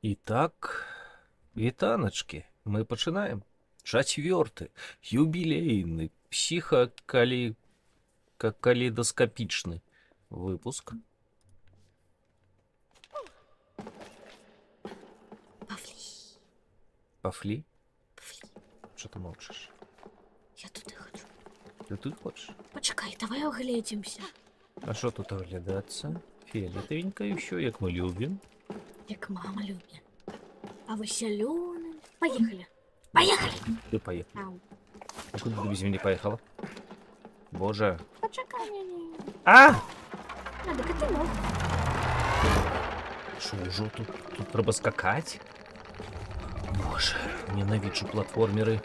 Итак, вітаначки, мы починаем. Четвертый, юбилейный, психокалейдоскопичный выпуск. Павлі, Пафли? Павлі, Что ты молчишь? я туди хочу. Ты тут хочешь? Почекай, давай оглядимся. А что тут оглядаться? Фиолетовенько еще, як мы любим. Як мама любить. А веселюни. Поїхали. Поїхали! Ты поехал. Ау. А куда ты без меня поехала? Боже. Почекай, ні. А! Надо котенок. Шо, уже тут треба скакать? Боже, ненавижу платформеры.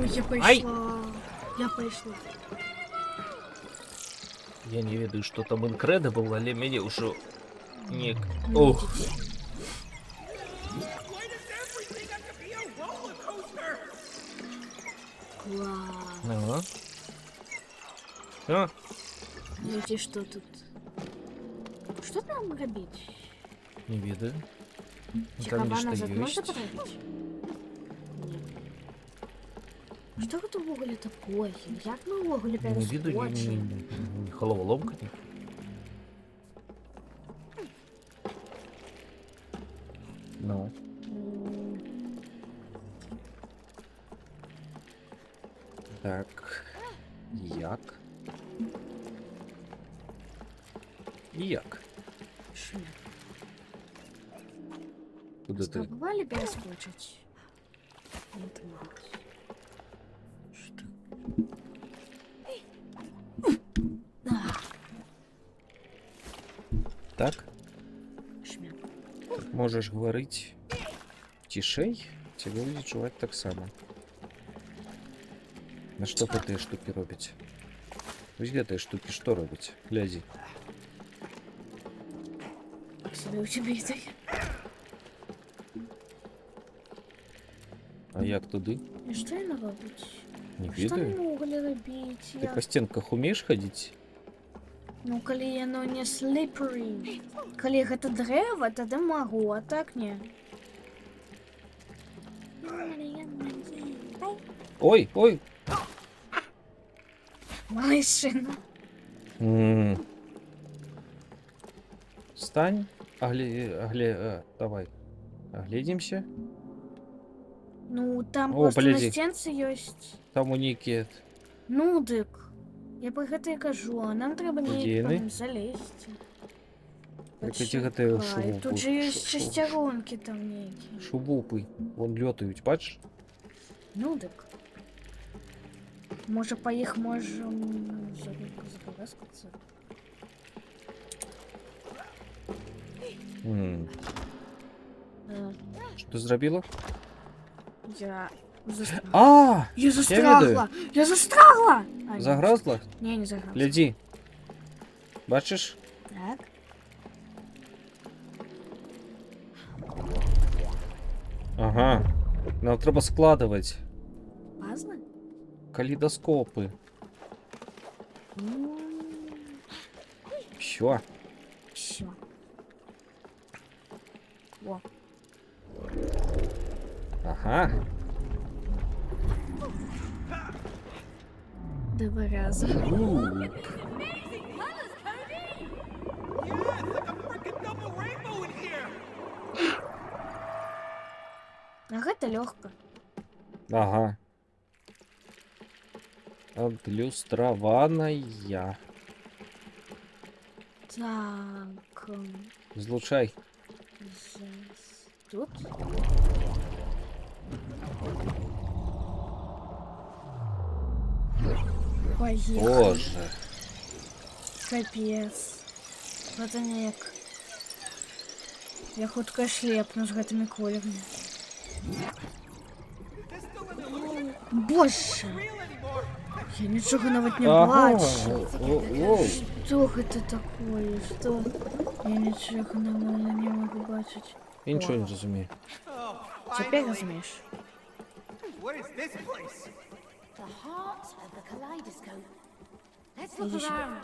Ой, я пішла. Ай! Я пішла. Я не ведаю, что там Incredible, але мяне уже не... Ну, Ох, ідіть. Класс. ага. А, Ну и что тут? Что нам робить? не ведаю. Цікава Там нечто назад можна есть. потрапити? Ні. Що це в Гоголі такое? Як ми в Гоголі Не ведаю, перескочимо? не головоломка. Ну, так. Як? Як? Що? Куда ты? Спробували перескочить? Нет, нет. Что? Так? Шмяк. Так можешь говорить тишей? Тебе будет чуваць так само. На што гэтыя штукі робяць? Вось гэтыя штукі што робяць? Глядзі. Себе у тебя идея. А як туды? И что я робить? Не Что ведаю. мы могли робить? Ты па сценках умееш хадзіць? Ну, коли яно не slippery. Коли гэта дрэва, тады могу, а так не. Ой, ой! Машина. Стань, давай. Оглядимся. Ну, там О, просто погляди. на стенце есть. Там у нейкія... Ну, дык. Я про гэта і кажу, а нам трэба Удзельны. неяк залезці. Які гэтыя Почекай, тут же есть шубупы. шестеронки там некие. Шубупы. Вон лётаюць, бачиш? Ну, дык. Може, по іх можем запаскаться. Да. Што зрабіла? Я застрагла. А! Я застрагла! Я застрагла! А, Загрозла? Не, не загрозла. Глядзі. Бачиш? Так. Ага. Нам трэба складываць Пазлы? калейдаскопы. Ну, Всё. все. О, Ага. два раза. А гэта лёгка. Ага. Адлюстраваная. Так. Злучай. Тут? Поехали. Боже. Капец. Гэта неяк. Я хутка шлепну з гэтымі колерамі. Боже! Я нічога нават не бачу. Что это такое? Что? Я нічога нормально не могу бачыць. Я нічого не розумію. Цяпер разумееш? What is this place? The heart of the kaleidoscope. Let's look Иди сюда. around.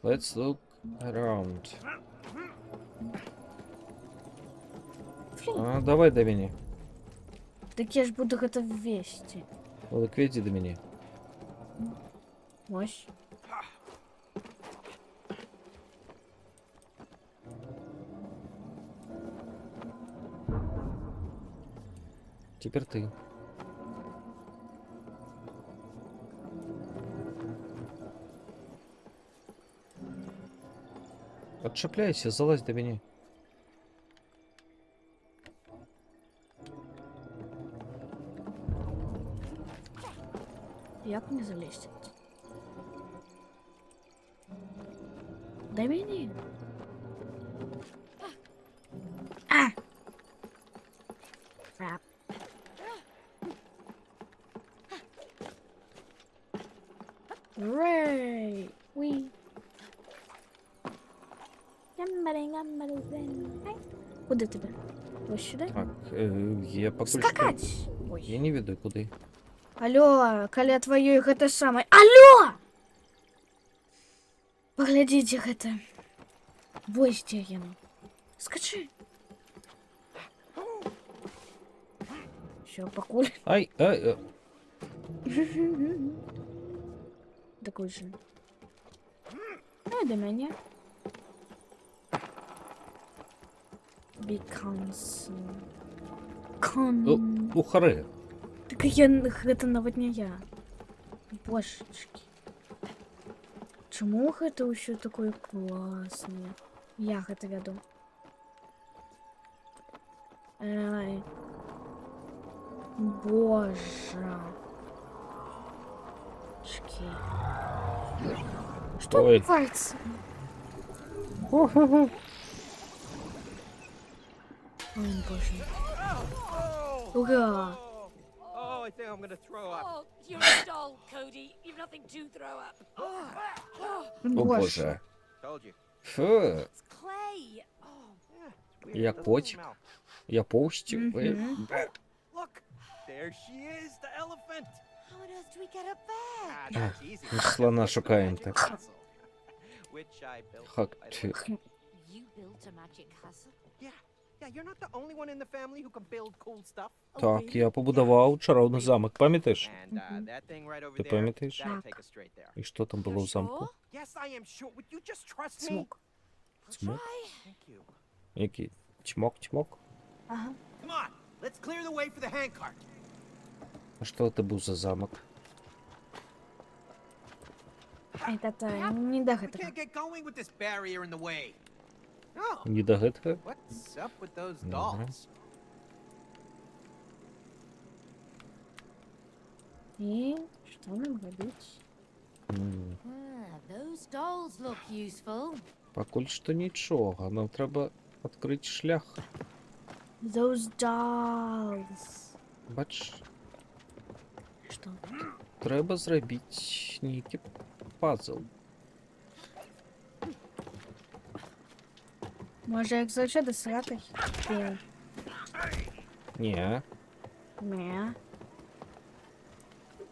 Let's look around. А, давай до меня. Так я ж буду гэта ввести. Олег, веди до меня. Ось. Теперь ты. Отшепляйся, залазь до меня. Як мне залезть? Дай мені. А! Рап. Рей! Уи. Куди тебе? Ось сюди? Так, я пока что... Скакать! Я Ой. не веду, куды. Алло, каля твоё гэта самае. Алло! Паглядзіце гэта. Вось дзе яно. Скачы. Всё, пакуль. Ай, ай, Такой же. Ну і до мяне. Becomes... ухары. Так я гэта нават не я. Божачки. Чаму гэта ўсё такое класнае? Я гэта веду. Ай. Боже. Чки. Что Ой. адбываецца? Ой, боже. Ура! Oh, I think I'm gonna throw up. Oh, you're a doll, Cody. You've nothing to throw up. О боже. Told you. Фу, It's clay. Oh, Yeah, it's weird. Я Doesn't котик. smell. я повністю... Look, there she is, the elephant. how on earth do we get up there? Ah, that's easy. ми слона Built a шукаємо magic так. castle. Which I built. Хак, by the чи... way. You built a magic castle? Yeah, you're not the only one in the family who can build cool stuff. Так, я побудував чарівний замок, пам'ятаєш? And that thing right over Ти there, пам'ятаєш? that'll take us straight there. І що там було You're в замку? sure? Yes, I am sure. Would you just trust me? Смок. I'll Smoke? try. Thank you. Який? Чмок-чмок? Ага. Come on, let's clear the way for the handcart. А що це був за замок? Это не до We гэтага. can't get going with this barrier in the way. Oh, Не до гэтага? what's up with those Mhm. dolls? І що нам робити? М, Those dolls look useful. Покуль що нічого, нам треба відкрити шлях. Those dolls. Бач, Що? треба зробити некий пазл. Може, як завжди сракай? Ні. Не.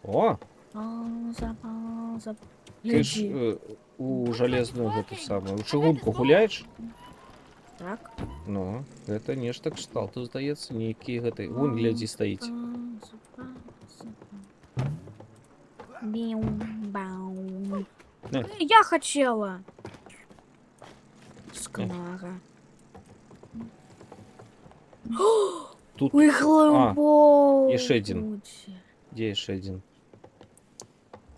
О, Пауза, пауза. ти ж у железну гэту самую. У чыгунку гуляеш? Так. Ну, гэта нешта кшталту, здаецца, нейкі гэтай. Вунь, глядзі, стаіць. Пауза, пауза. Біу, бау. Не. Я хотела. Скнара. Тут Ой, глибоко. і ще один. Де яшчэ адзін?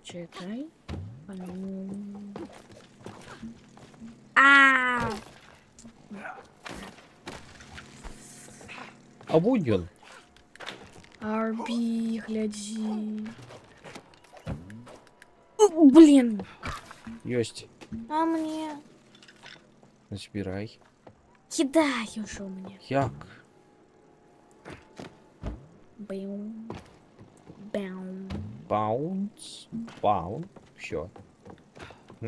Чекай. А! А вунь ён. Арбі, глядзі. О, блін. Ёсць. А мне? Збірай. Кидай уже мне. Як? Бэум. Бэум. Баунс. Баун. Всё.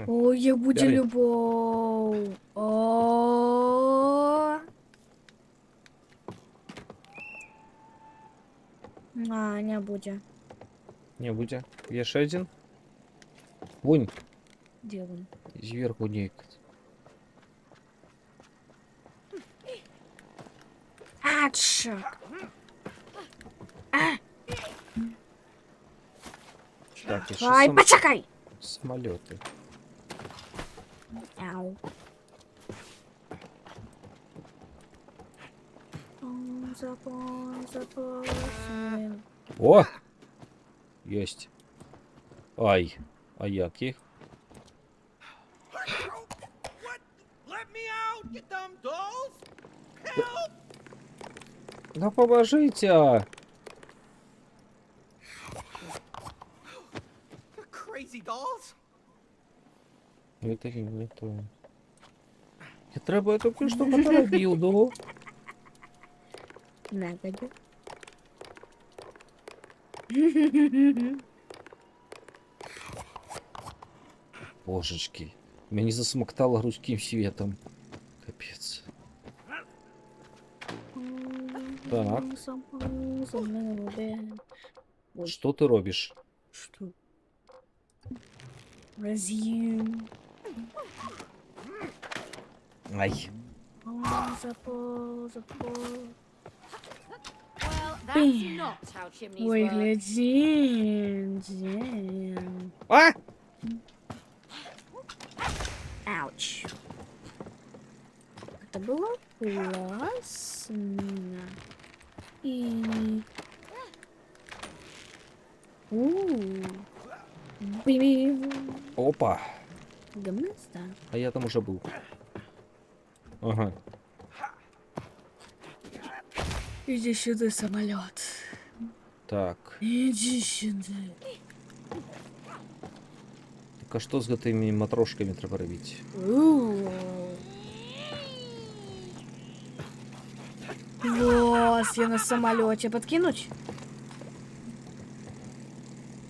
Ой, як буде Бери. любов. О. А, не буде. Не будзе. Яшчэ адзін? Вунь. Де він? Зверху никак. А, чорт. Так, еще Ай, почекай! самолеты. Ау. Запросим. О! Есть. Ай. А як їх? What? Let me out, you dumb dolls! Help! Да поможите! Crazy dolls! Это не то. Я треба я только что поторопил, да? Нагоді. Божечки. Меня засмоктало русским светом. Капец. Так. Что ты робишь? Что? Resume. Ай. Запол. Well, that's Bam. not how chimneys Ой, work. гляди. А! Ауч. Это было классно. И... Биби. Опа. Гамнаста. А я там уже был. Ага. Иди сюда, самолет. Так. Иди сюда. Так а что с гэтымі матрошками трэба рабіць? Класс, я на самолете подкинуть?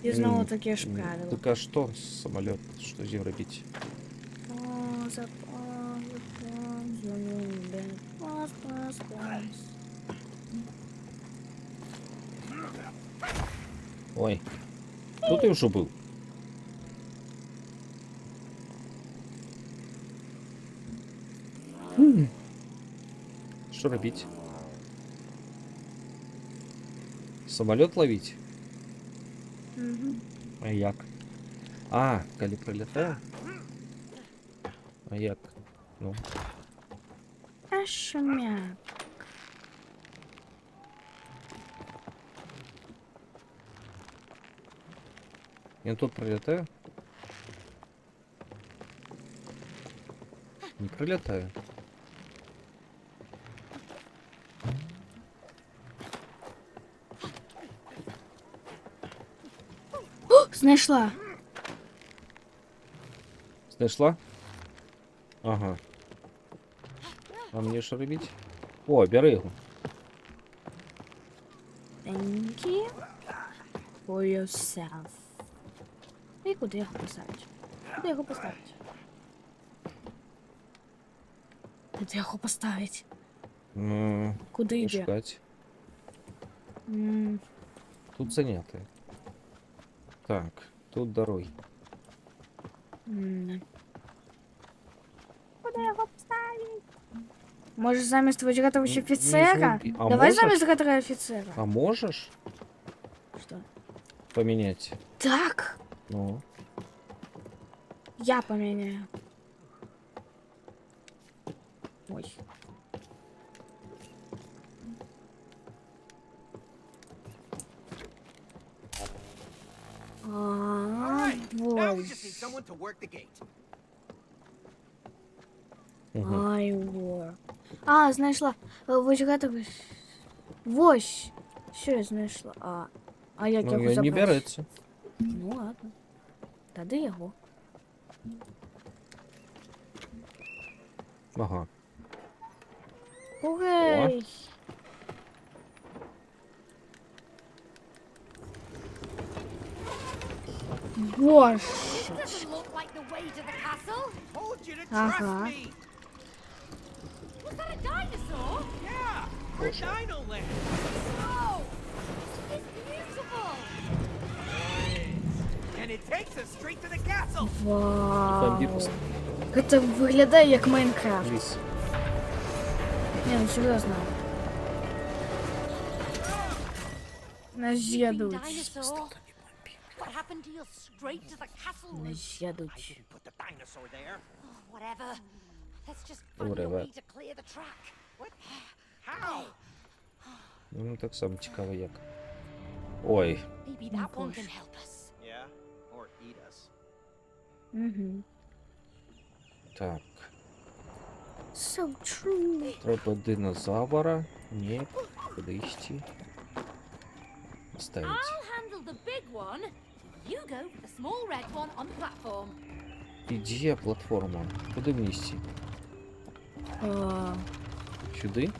И снова такие ж правила. Так а что самолет? Что з ним рабіць? Ой. Тут я уже был. Что робить? Самолет ловить? А як? А, калі прилетаю? А як? Ну. Ашмя. Я тут прилетаю? Не прилетаю. Знайшла. Знайшла? Ага. А мені що робити? О, бери його. Thank you for yourself. І куди його поставити? Куди його поставити? Куди його поставити? Куди йде? Шукать. М, Тут занято. Так, тут дороги. Куди його поставити? Може замість виігратого Не офіцера? знаю. А Давай можеш? замість виігратого офіцера. А можешь Що? поменять? Так, Ну. я поміняю. Ой. Alright, now we Ой. just need someone to work the gate. Угу. I work. А, знайшла. Виігратого. Ось. Що я знайшла? А як Ну, його я не забрати? береться. Ну ладно. Тоді його. Ага. Угей! Боже! This doesn't look like the way to the castle. Told you to Uh-huh. trust me. Was that a dinosaur? Yeah, we're Dino Land. Oh, it's beautiful. And it takes us straight to the castle. Бомбір Вау. пост- Це виглядає як Майнкрафт. Ліс. Ні, ну серйозно. Нас Creeping з'їдуть. dinosaur. What happened to you straight to the castle? Нас I з'їдуть. didn't put the dinosaur there. Oh, whatever. Let's just find a Whatever. way to clear the track. What? How? Ну, так само цікаво як. Ой, Maybe that one can help us. Yeah, or eat us. Угу. так. So true. Треба динозавра. Ні, куди йти? Ставить. I'll handle the big one. You go for the small red one on the platform. І де платформа? Куди вмісті? А, Сюди?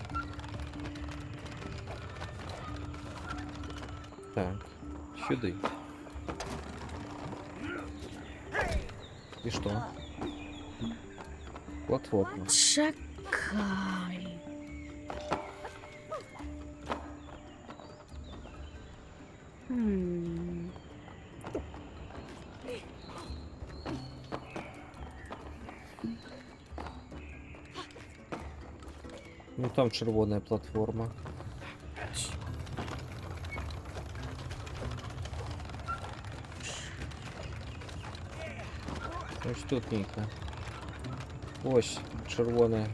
Так, сюди. І що? Платформа. чекай. Хм. Ну там червона платформа. Ось тут Ніка. Ось червона.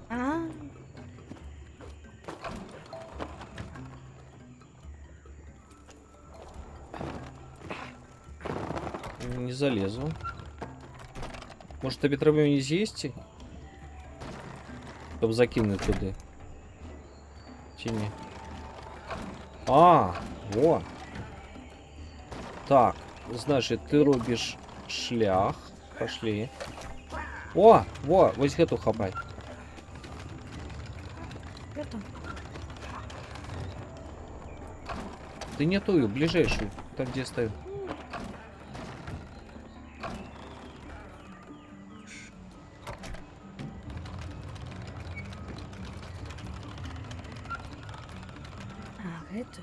А? Не залезу. Може тобі треба мені з'їсти? Щоб закинути туди. Чи ні? А, во. Так, значить, ти робиш шлях. Пошли. О, во, ось эту хапай. Это? Ты не тую, ближайшую. Там, где стою. А, это.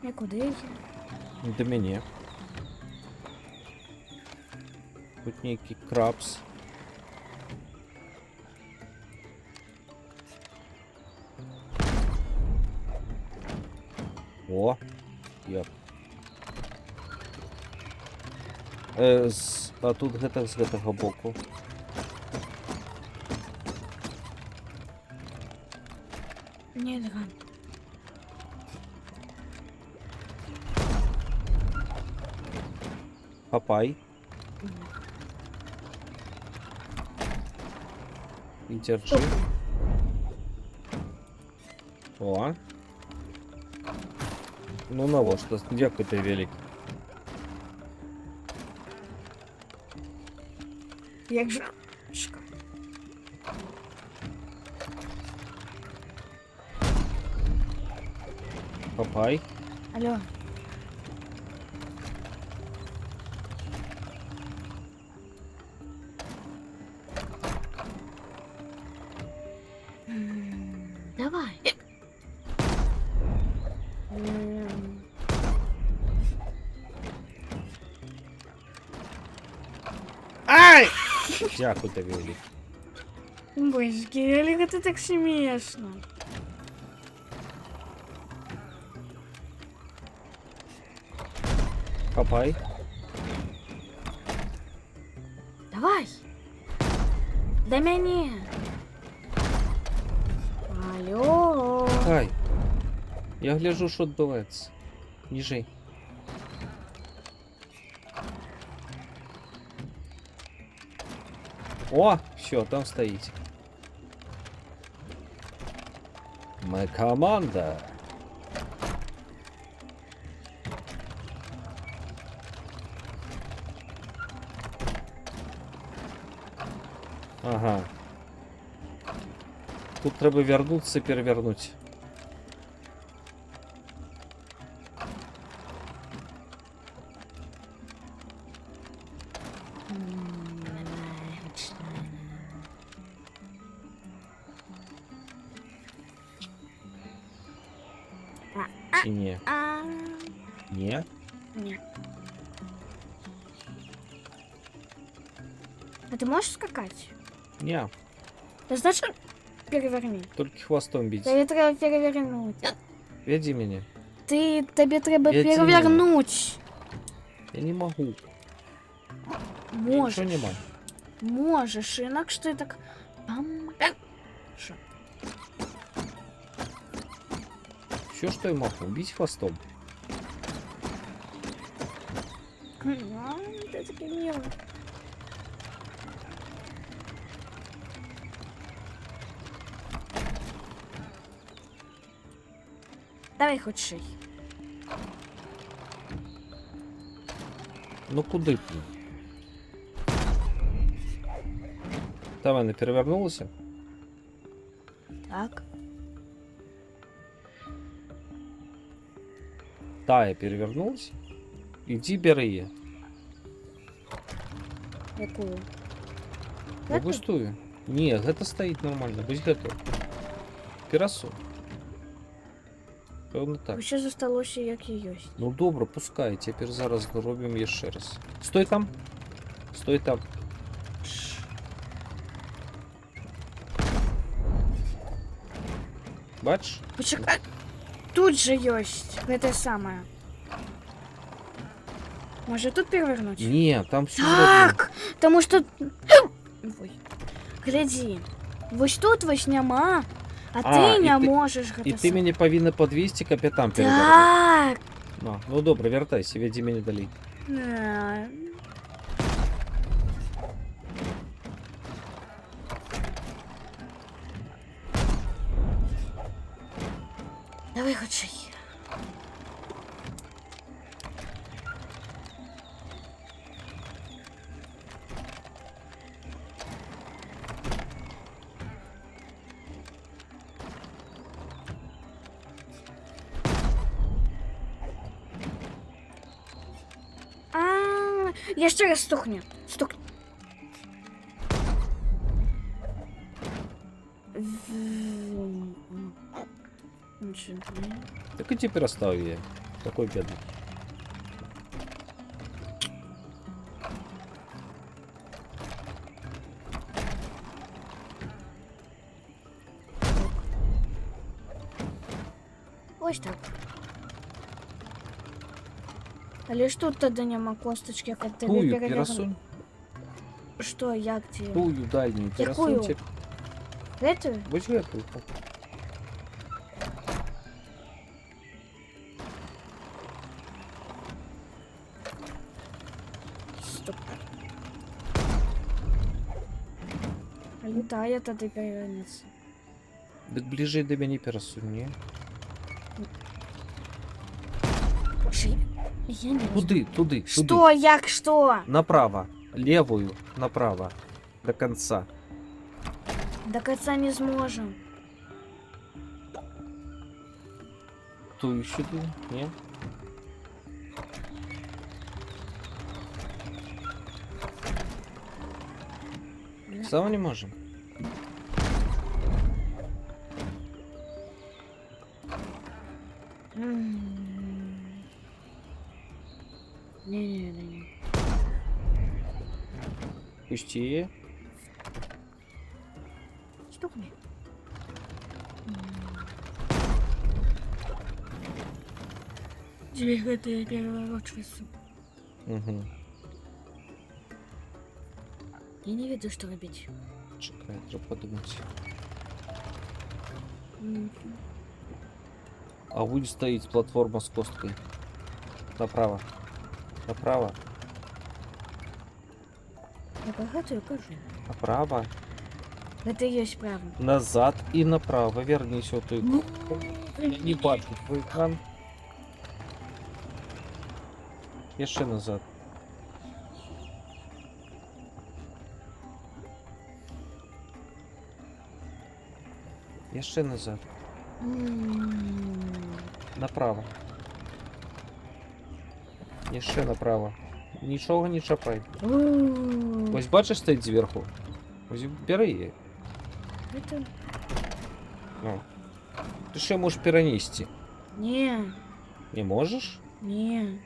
І куди я? До мене. Тут некий крабс. О, як. А тут гэта з гэтага боку. Ні, Дран. Хапай. І держи. О. Ну навошта, дякую ти велик. Як же? Чекай. Хапай. Алло. Давай. Ай! Дякую тобі велик. Божки, Олег, это так смешно. Хапай. Давай. До меня. Алло. Хай. Я гляжу, що відбувається. Ніжей. О, все, там стоїть. Ми команда. Ага. Тут треба вернуться і перевернути. Чи ні? А, Ні. Ні. А ти можеш скакати? Ні. Та значить переверни. Тільки хвостом бить. Тобі треба перевернути. Веди мене. Тобі треба Я перевернути. Я не можу. Я Можеш. нічого не можу. Можеш, інакше ти так... Пам. Що? Все, что я могу. Бить хвостом. Ти такий милий. Давай хоч ший. Ну куди б? Там вона перевернулася. Так. Тая перевернулась. Иди бери її. Яку? Ну пустую. Ні, гэта стоїть нормально. Будь гэту. Пірасу. Певно так. Ще зосталося, як і ёсть. Ну добре, пускай. Тепер зараз робимо ще раз. Стой там. Стой там. Бачиш? Почекай. Тут же ёсть. Гэта самое. Може тут перевернуть? Ні, там все зроблено. Так! Тому що... Ой. Гляди. Вось тут вось няма, а ти не можеш гэта І ти мені повинна по 200 капітан перевернути. Так! Ну добре, вертайся, веди мене далі. Е, Давай хочи. Я ще раз стукну. Стукну. Так і тепер остав її. Такой бедный. Ось так. Але ж тут тоді нема косточки, як тобі Тую переверну. пірасунь. Що, як ти? Тую дальнюю Якую? пірасунь. Эту? Будь эту. Стоп. Літає тоді перевернеться. Так ближе до мене пірасунь, ні? Я не Туди, туди, туди. Что, як, что? Направо. Левую направо. До конца. До конца не зможем. Тую сюди, ні? Сам не можем. Не-не-не. Пусти її. Стукни. Тебе это переворачивается. Угу. Я не веду, что робить. Чекай, треба подумати. А будет стоїть платформа з косткою. Направо. Направо. Я багато я кажу. Направо. Это и есть правда. Назад и направо. Вернись вот тут. Я не бачу твой экран. Еще назад. Еще назад. Направо. Ще направо. Нічого не чапай. Ось бачиш, стоїть зверху. Ось бери її. Это... Ну. Ти ще можеш перенести. Не. Не можеш? Ні.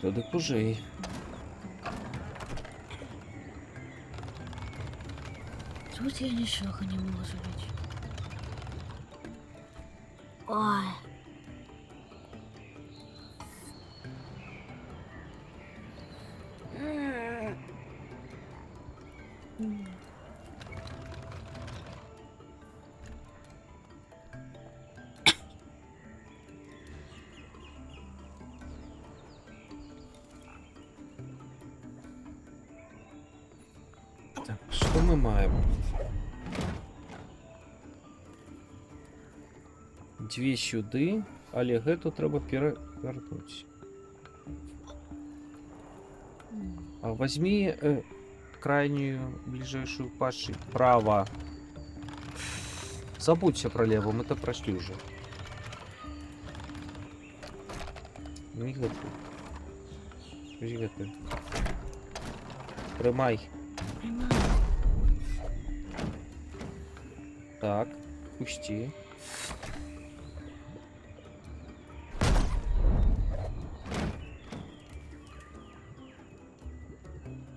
Туди кужей. Тут я нічого не можу робити. Ой. Так, що ми маємо? 2 сюди, але гету треба перевернути. А возьми крайнюю, ближайшую паши. Право. Забудься про лево, мы это прошли уже. Не готов. Не готов. Тримай. Так, пусти.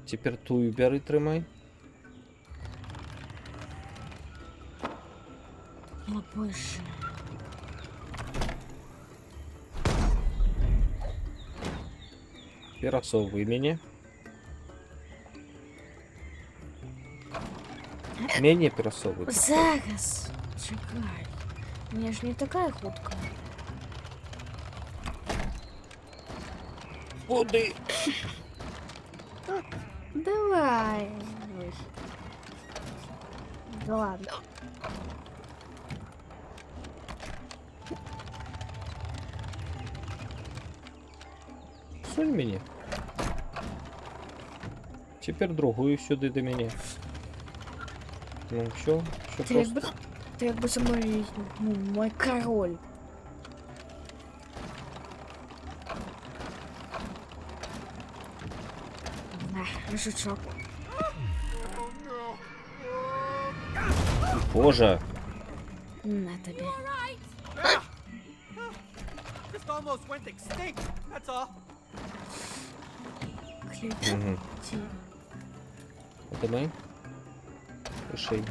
Тепер тую бери, тримай. О, боже. Пересовуй меня. Менее пересовуй. Зараз. Чекай. Я ж не така хутка. Куди? Давай. Ой. Да ладно. Сунь мені. Тепер другую сюди до мене. Ну, все просто. Ты якби со мной, ну, мой король. На, ржачок. Боже. На тебе. Just almost went extinct, that's all. Ключ. Угу. Ті. Это мы? Пиши.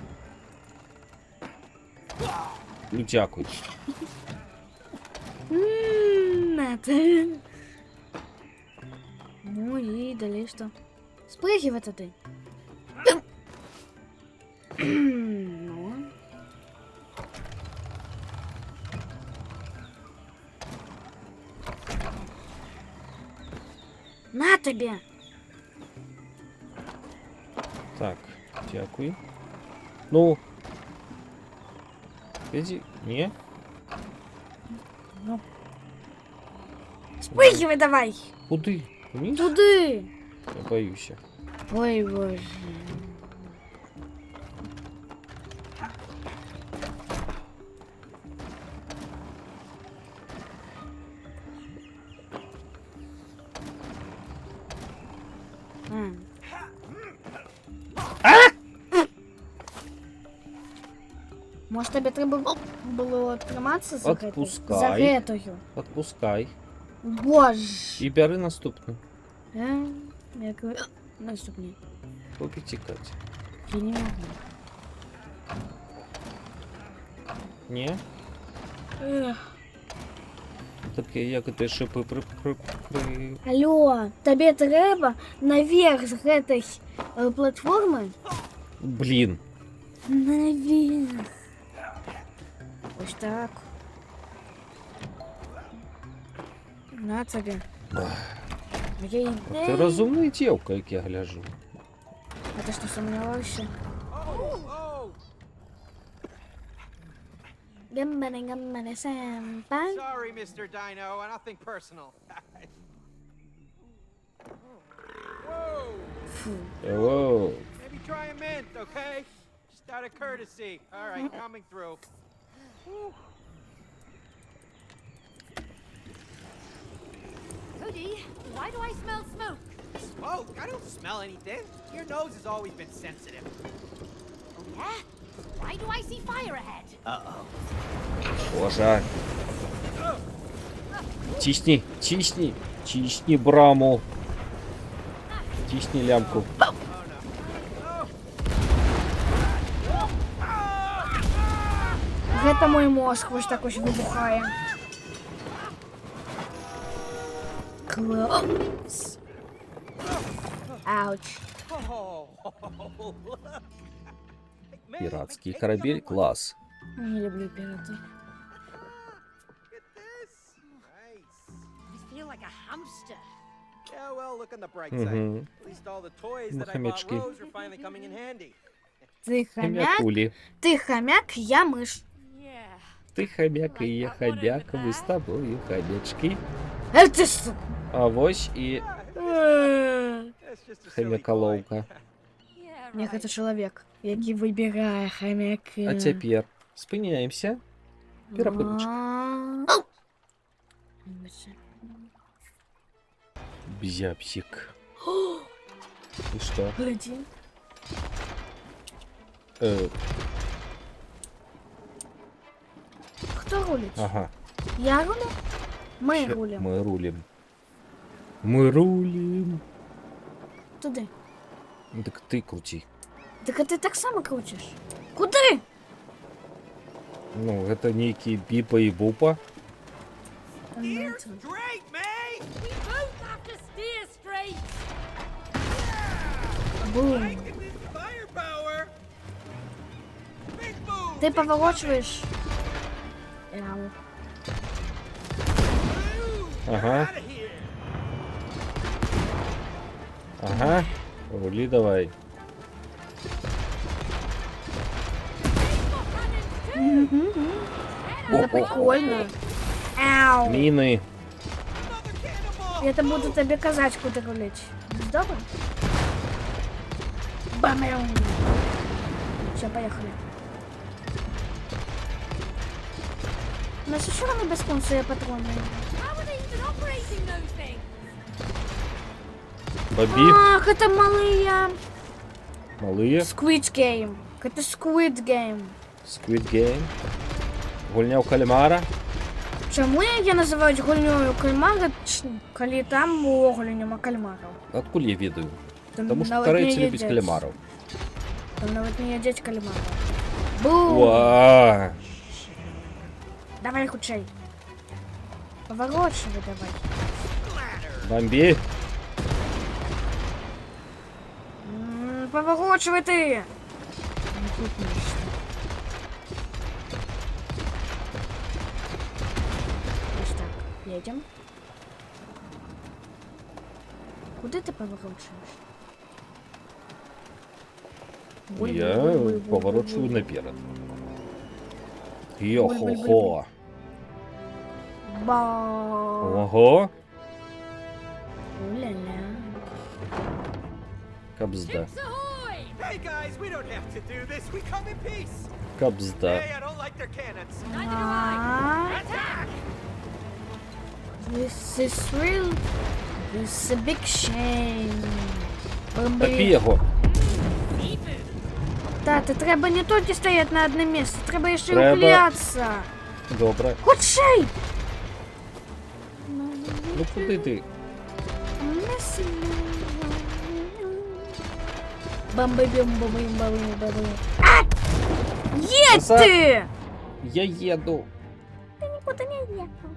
Ну, дякую. На тебе. Ну и далі що? Спригивай туди. Ну. На тобі. Так, дякую. Ну. Иди. Не? Ну. Спригивай давай. Куди? Вниз? Туди. Я боюсь. Ой, боже. Може тобі треба було триматися за гетою? Отпускай. За гетою. Отпускай. Боже. І бери наступну. Як ви... Наступний. Поки тікати. Я не можу. Ні? Таке, як ти шипи при... Алло, тобі треба наверх з гэтай платформи? Блін. Наверх. Ось так. На тобі. Моя Ти ідея. розумна дівка, як я гляжу. А ти що сумнівався? Oh, Гамбане, сенпай. sorry, Mr. Dino, nothing personal. Whoa! Воу. Maybe try a mint, okay? Just out of courtesy. All right, coming through. Whew. Cody, why do I smell smoke? Smoke? I don't smell anything. Your nose has always been sensitive. Oh, yeah? Why do I see fire ahead? Uh-oh. Боже. Тисни, тисни, тисни браму. Тисни лямку. Гэта мой мозг вось так ось вибухає. Клас. Ауч. Пиратский корабель, класс. Не люблю пірати. You feel like a hamster. Yeah, well, look on the bright side. Угу. At least all the toys that I bought Хомячки. Rose are finally coming in handy. Ти хомяк, Хомякули. ти хомяк, я миш. Yeah. Ты хомяк, и я хомяк, мы с тобой хомячки. Ти що? Авось и That's just a silly toy. хомяколовка. Yeah, Ні, right. це чоловік, який вибирає хомяки. А теперь спиняемся. Пирапылочка. А. Бзяпсик. И что? Гляди. Хто рулить? Ага. Я рулю? Ми Ща- рулим. Мы рулим. Мы рулим. Туди. Ну, так ты крути. Так а ти так само крутиш. Куди? Ну, это некие Бипа и Бупа. Straight, mate! We both have to steer straight. Бум. Firepower! Big move! Ти поворачуєш. Яу. Ага. Out of here! Ага. Рули давай. Це прикольно. Ау. Мины. Я то буду тобі казати, куди рулить. Добре? Бамем. Все, поїхали. На що вони без консує патрони? How are they even operating those things? Баби. Ах, это малые. Малые. Squid Game. Это Squid Game. Squid Game. Гульня у кальмара. Чому я називають гульнёю кальмара, коли там увогуле нема кальмарів? Откуда я ведаю? Там Потому что навіть не корейцы любят їдять. кальмаров. Там навіть не їдять кальмарів. Бум! Уа! Давай худшей. Поворачивай давай. Бомби. Поворачивай ты! Ну, тут нечто. Ось так, едем. Куда ты поворачиваешь? Я поворачиваю наперед. Йо-хо-хо. Ба. Ого. Уля-ля. Кабзда. Ahoy! Hey guys, we don't have to do this. We come in peace. Кабзда. Hey, I don't like their cannons. Neither do I. А, Attack! This is real. This is a big shame. Топи його. Тата, треба не тільки стояти на одне місце, треба ще Треба. ухилятися. Добре. Худшей! Ну куди ти? Бамбы-бим-бам-бам-бам-бам. А! Едь Назад. ты! Я еду. Никуда не ехал.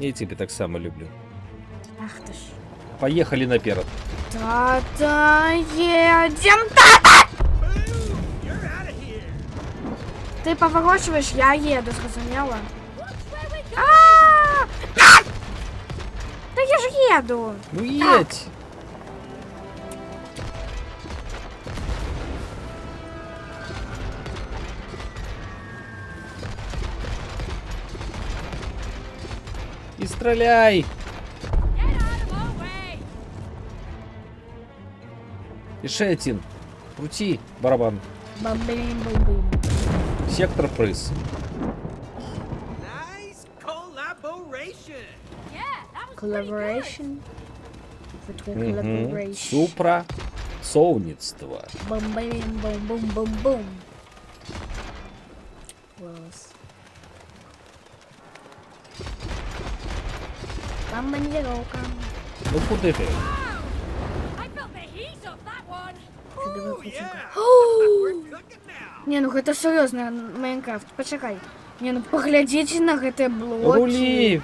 Я тебе так само люблю. Ах ты ж. Поехали наперед. Тата, едем, Тата! Boo! You're out of here. Ты поворачиваешь, я еду, зрозумела? Watch where we're going. А! А! Да я же еду! Ну едь. И стреляй. Get out of our way. Еще один. Крути барабан. Бам-бим-бам-бим. Сектор приз. Nice collaboration. Yeah, that was pretty good. Collaboration. Between Мгм. collaboration. Супра. Соуництво. Бам-бам-бам-бум-бум-бум. Класс. Бомбардировка. Ну куди ти? I felt the heat of that one. Чудовая Oh, картинка. yeah. We're cooking now. Не, ну гэта серьезно, Майнкрафт, почекай. Не, ну поглядите на гэты блоки. Рули!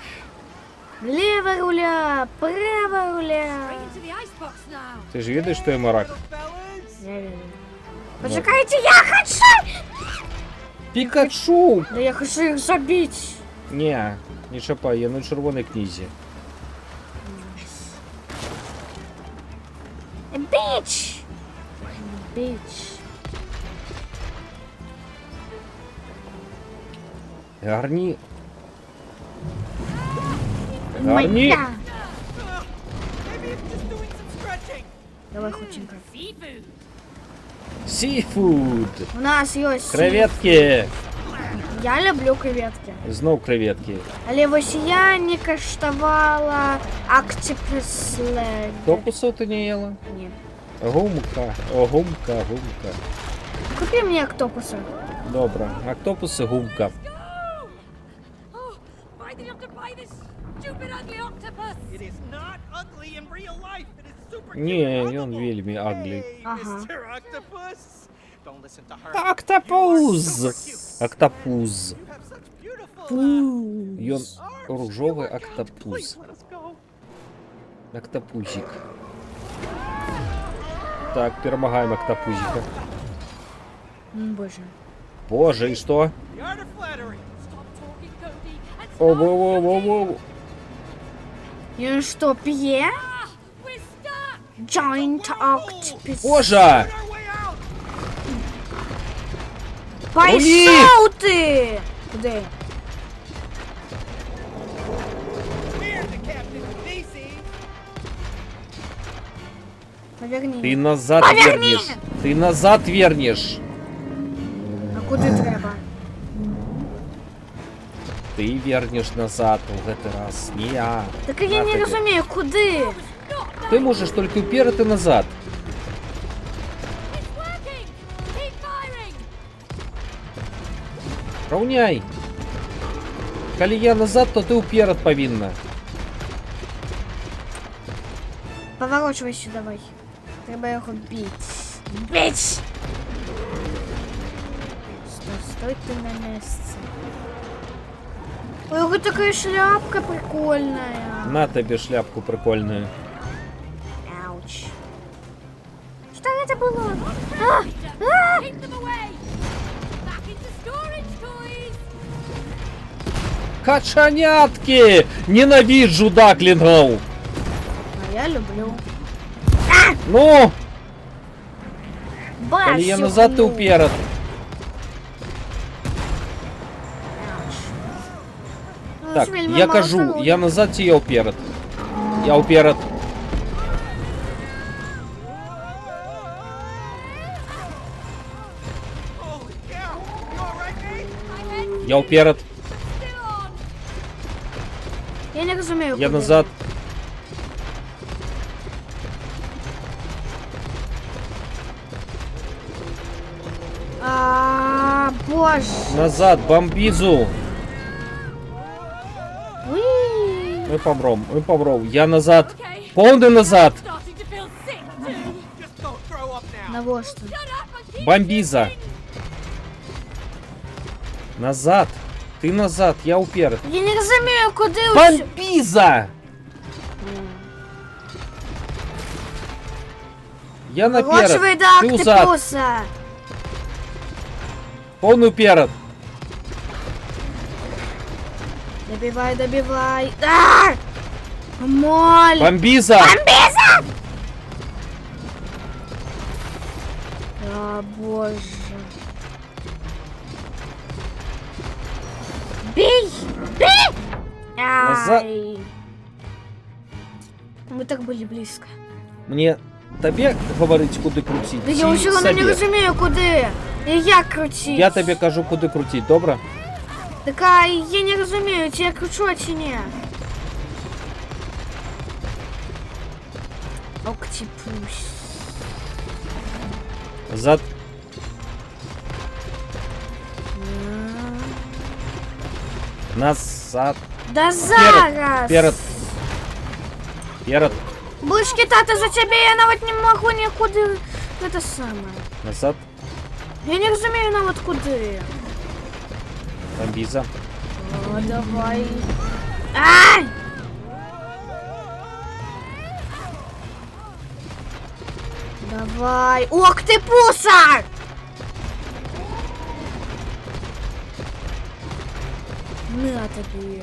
Лево руля, право руля. Straight into the icebox now. Ти ж видиш, що я марак? Fellas. Я верю. Почекайте, я хочу! Пікачу! Да я хочу их забить. Ні, не чапай, я на червоній книзі. Бич! Бич. Гарні. Моя. Гарні. Maybe it's just doing some stretching. Давай, Хученко. Seafood. Сіфуд. У нас есть Креветки. Я люблю креветки. Знов креветки. Але ось я не каштувала Octopus Leg. Топусу ти не їла? Ні. Гумка. О, гумка. Купи мені октопуса. Добре. Октопуси гумка. Oh, why did you have to buy this stupid ugly octopus? It is not ugly in real life. It is super Ні, cute and він lovable. вельми аглі. Hey, Ага. Mr. Octopus. Don't listen to her. Октопуз. You are so cute. Октопуз. You have such beautiful Ён arms. ружовий You are cute. октопуз. Please let us go. Октопузик. Так, перемагаем октопузика. Боже. Боже, и что? The art of flattery. Stop talking, Cody, and О, start воу-воу-воу-воу. Він що, п'є? Ah, we're stuck. Giant Octopus. Боже! Our way out. Пішов ти! Куди? We're the captain. Easy. Поверни. Ты назад Поверни! вернешь. Ты назад вернешь. А куди треба? Ты вернешь назад в этот раз. Не я. Так я На не тобі. розумію, куди? Not Ты можешь только вперед и назад. It's working. Keep firing. Равняй. Коли я назад, то ты вперед повинна. Поворачивайся давай. Треба його бити. Бить! Стой ти на місці. Ой, ого, така шляпка прикольная. На тебе шляпку прикольную. Ауч. Что это было? Keep them away. Back into storage toys. Качанятки! Ненавижу даклингов! А я люблю. Ну, Басю. коли я назад, ты вперед. Так, я кажу, я назад, ти я вперед. Я вперед. Holy cow. You all right, mate? My head Я вперед. still on. Я не розумію, Я куди. назад. Боже. Назад, бомбизу. Уи. Мы помрем. Я назад. Okay. Полный назад. Starting to feel sick too. Just don't throw up now. На во что? Shut up and keep Бомбиза. shooting. Назад. Ты назад, я вперед. Я не розумію, куди усю. Бомбиза! Я наперед. Поворачивай до Ты назад. Октопуса. Полный вперед. Добивай. Моль. Бомбиза! Бомбиза! Боже. Бей! Назад. Ай. Мы так были близко. Мне тебе говорить, куди крутить? Да я чи вже воно не собі? розумію, куди. І як крутить. Я тобі кажу, куди крутить, добре? Так, а я не розумію, чи я кручу, чи ні. Октопус. Зад. Назад. Да зараз! Вперед. Вперед, Будеш кидати за тебе, я навіть не можу нікуди. Це саме. назад, Я не розумію навіть куди. бомбиза. О, давай. Ай! Давай. Ох ти, пуса! На тобі.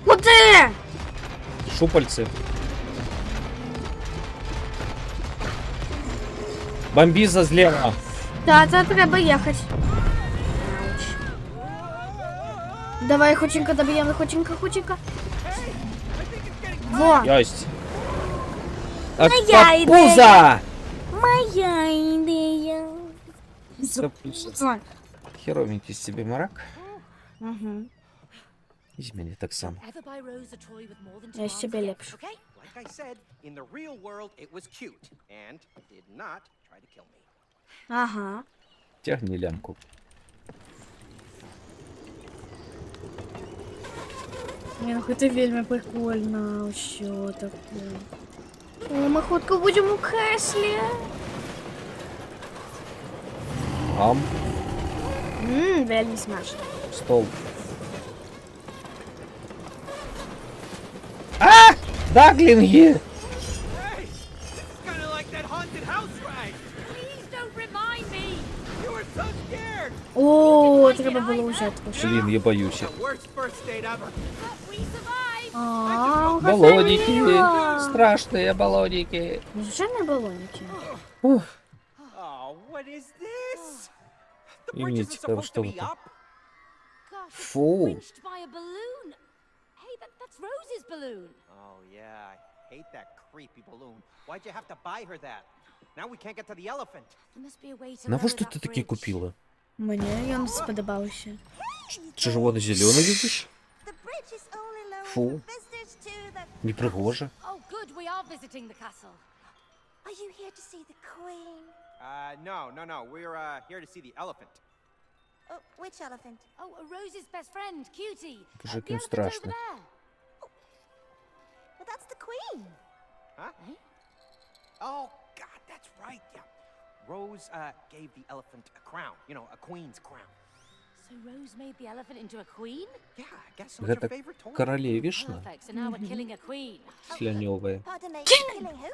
Куди? Шупальцы. Бомбиза слева. Та треба їхати. Ауч. Давай, хоченько, доб'ємо, хоченько. Во, Есть. Моя Пуза! моя ідея. Херовенький себе марак. Угу. І мені так само. Ever buy Rose a toy with more than two Я arms себе again, лепшу. okay? Like I said, in the real world, it was cute and did not try to kill me. Ага. Тягни лямку. Ні, ну це вельми прикольно. Що таке? О, ми хутко будемо у креслі. Ам, Вельми смачно. стол. А! Даглинги! Hey! It's kind of like that haunted house ride! Please don't remind me. You were so scared! О, треба було вже трошки. Блин, я боюсь. The worst first date ever. But we survived. А, Баллоники. красиво. Страшные баллоники. Звичайно, балоники. Ух. Oh, what is this? The И bridge мне isn't теперь supposed что to be это? up. Gosh, it's Фу. winched by a balloon. Hey, that's Rose's balloon. Oh, yeah, I hate that creepy balloon. Why'd you have to buy her that? Now we can't get to the elephant. There must be a way to На lower во что that ты такие bridge. купила? Мені він сподобався. Червоно-зеленый видишь? The bridge is only lowered Фу. for visitors to the... Непригоже. Oh, good, we are visiting the castle. Are you here to see the queen? No. We're here to see the elephant. Oh, which elephant? Oh, Rose's best friend, Cutie. Боже, The як їм elephant страшно. over there. Well, that's the queen. Huh? Oh, God, that's right, yeah. Rose gave the elephant a crown. You know, a queen's crown. So Rose made the elephant into a queen? Yeah, I guess so. It's your Это favorite toy. королевишна Perfect, so now we're killing a queen. слянёвая. Pardon me, killing who?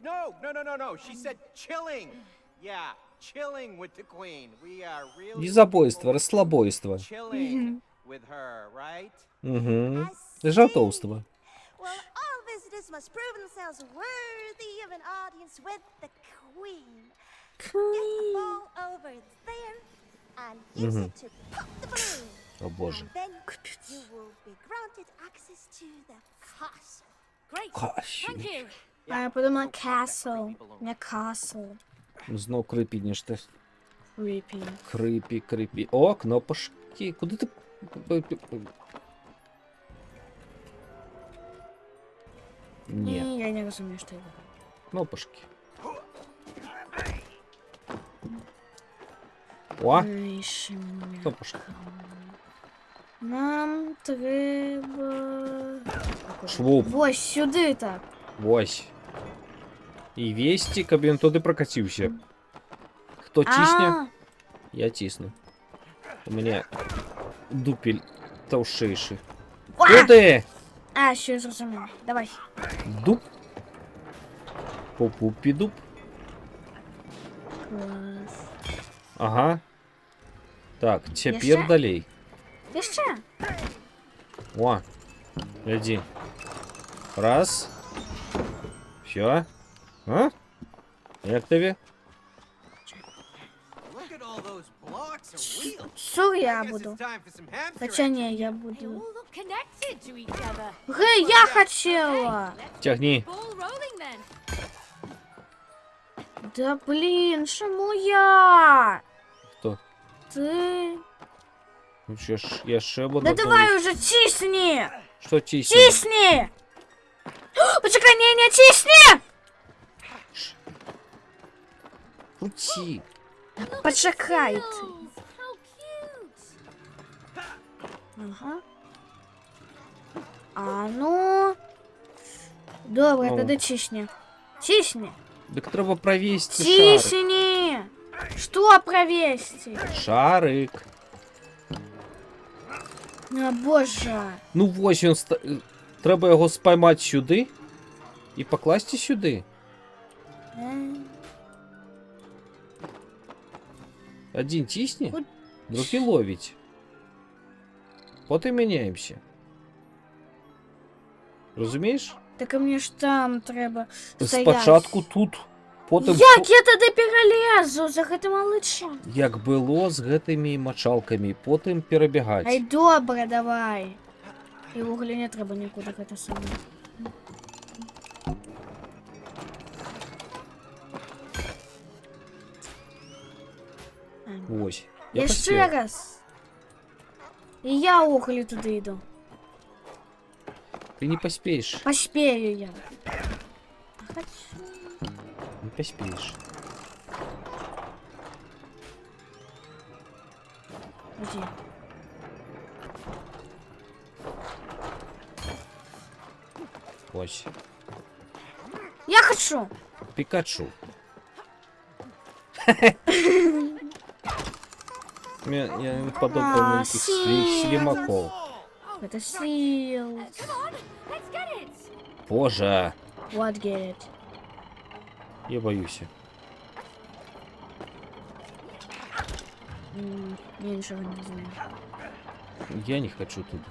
No. She said chilling. Yeah, chilling with the queen. We are really Дизобойство, расслабойство. chilling with her, right? Угу. I see. Жартовство. Well, all visitors must prove themselves worthy of an audience with the queen. Get the ball over there and use it to pop the balloon. О боже. And then you will be granted access to the castle. Great. Кащі. Thank you. А я подумала castle, не castle. Знов крипі, ніж ти. Creepy. Крипі. О, кнопочки. Куди ти? Ні, Ні, я не розумію, що це. кнопочки. О, Ай, ще мене. кнопочки. Нам треба... Швуп. Ось сюди так. Ось. І вестик, аби він туди прокатився. Хто тисне? А, Я тисну. У мене дупель товшейший. Ва! Куди? А, що я зрозумів. Давай. Дуб. Попупі-дуб. Клас. Ага. Так, тепер ще? далей. Де ще? О, гляди. Раз. Все. А? Як тобі? Look at all those blocks and wheels. Що я I guess буду? it's time for some hamster Хоча action. ні, я They буду. all look connected to each other. Гей, я хотіла! Тягни. Ball rolling then. Да блін, чому я? Хто? Ти? Ну що ж, я ще буду. Да давай уже тисни! Що тисне? Тисни! О, почекай, не тисни! Крути. Почекай ти. Wheels, how cute. Ага. А ну. Добре, Ну. тоді чисні. Чисні. Так треба провести шарик. Чисні. Що провести? Шарик. О, боже. Ну ось він треба його спіймати сюди і покласти сюди. Один тисни, От. другий ловить. Потім міняємося. Розумієш? Так а мені ж там треба стояти. Спочатку тут, потім... Як я туди перелізу за гэтым маличем? Як було з гэтымі мочалками, потім перебігати. Ай, добре, давай. І вуглі не треба нікуди гэта саме. Ось. Я Ще хотів. раз. І я углі туди йду. Ти не поспієш. Поспею я. Хочу. Не поспієш. Где? Ось. Я хочу. Пікачу. Я не подобав на яких слімаков. Это сил. Come on, let's get it. Боже, What get it? я боюся. Я ничего не знаю. Я не хочу туди.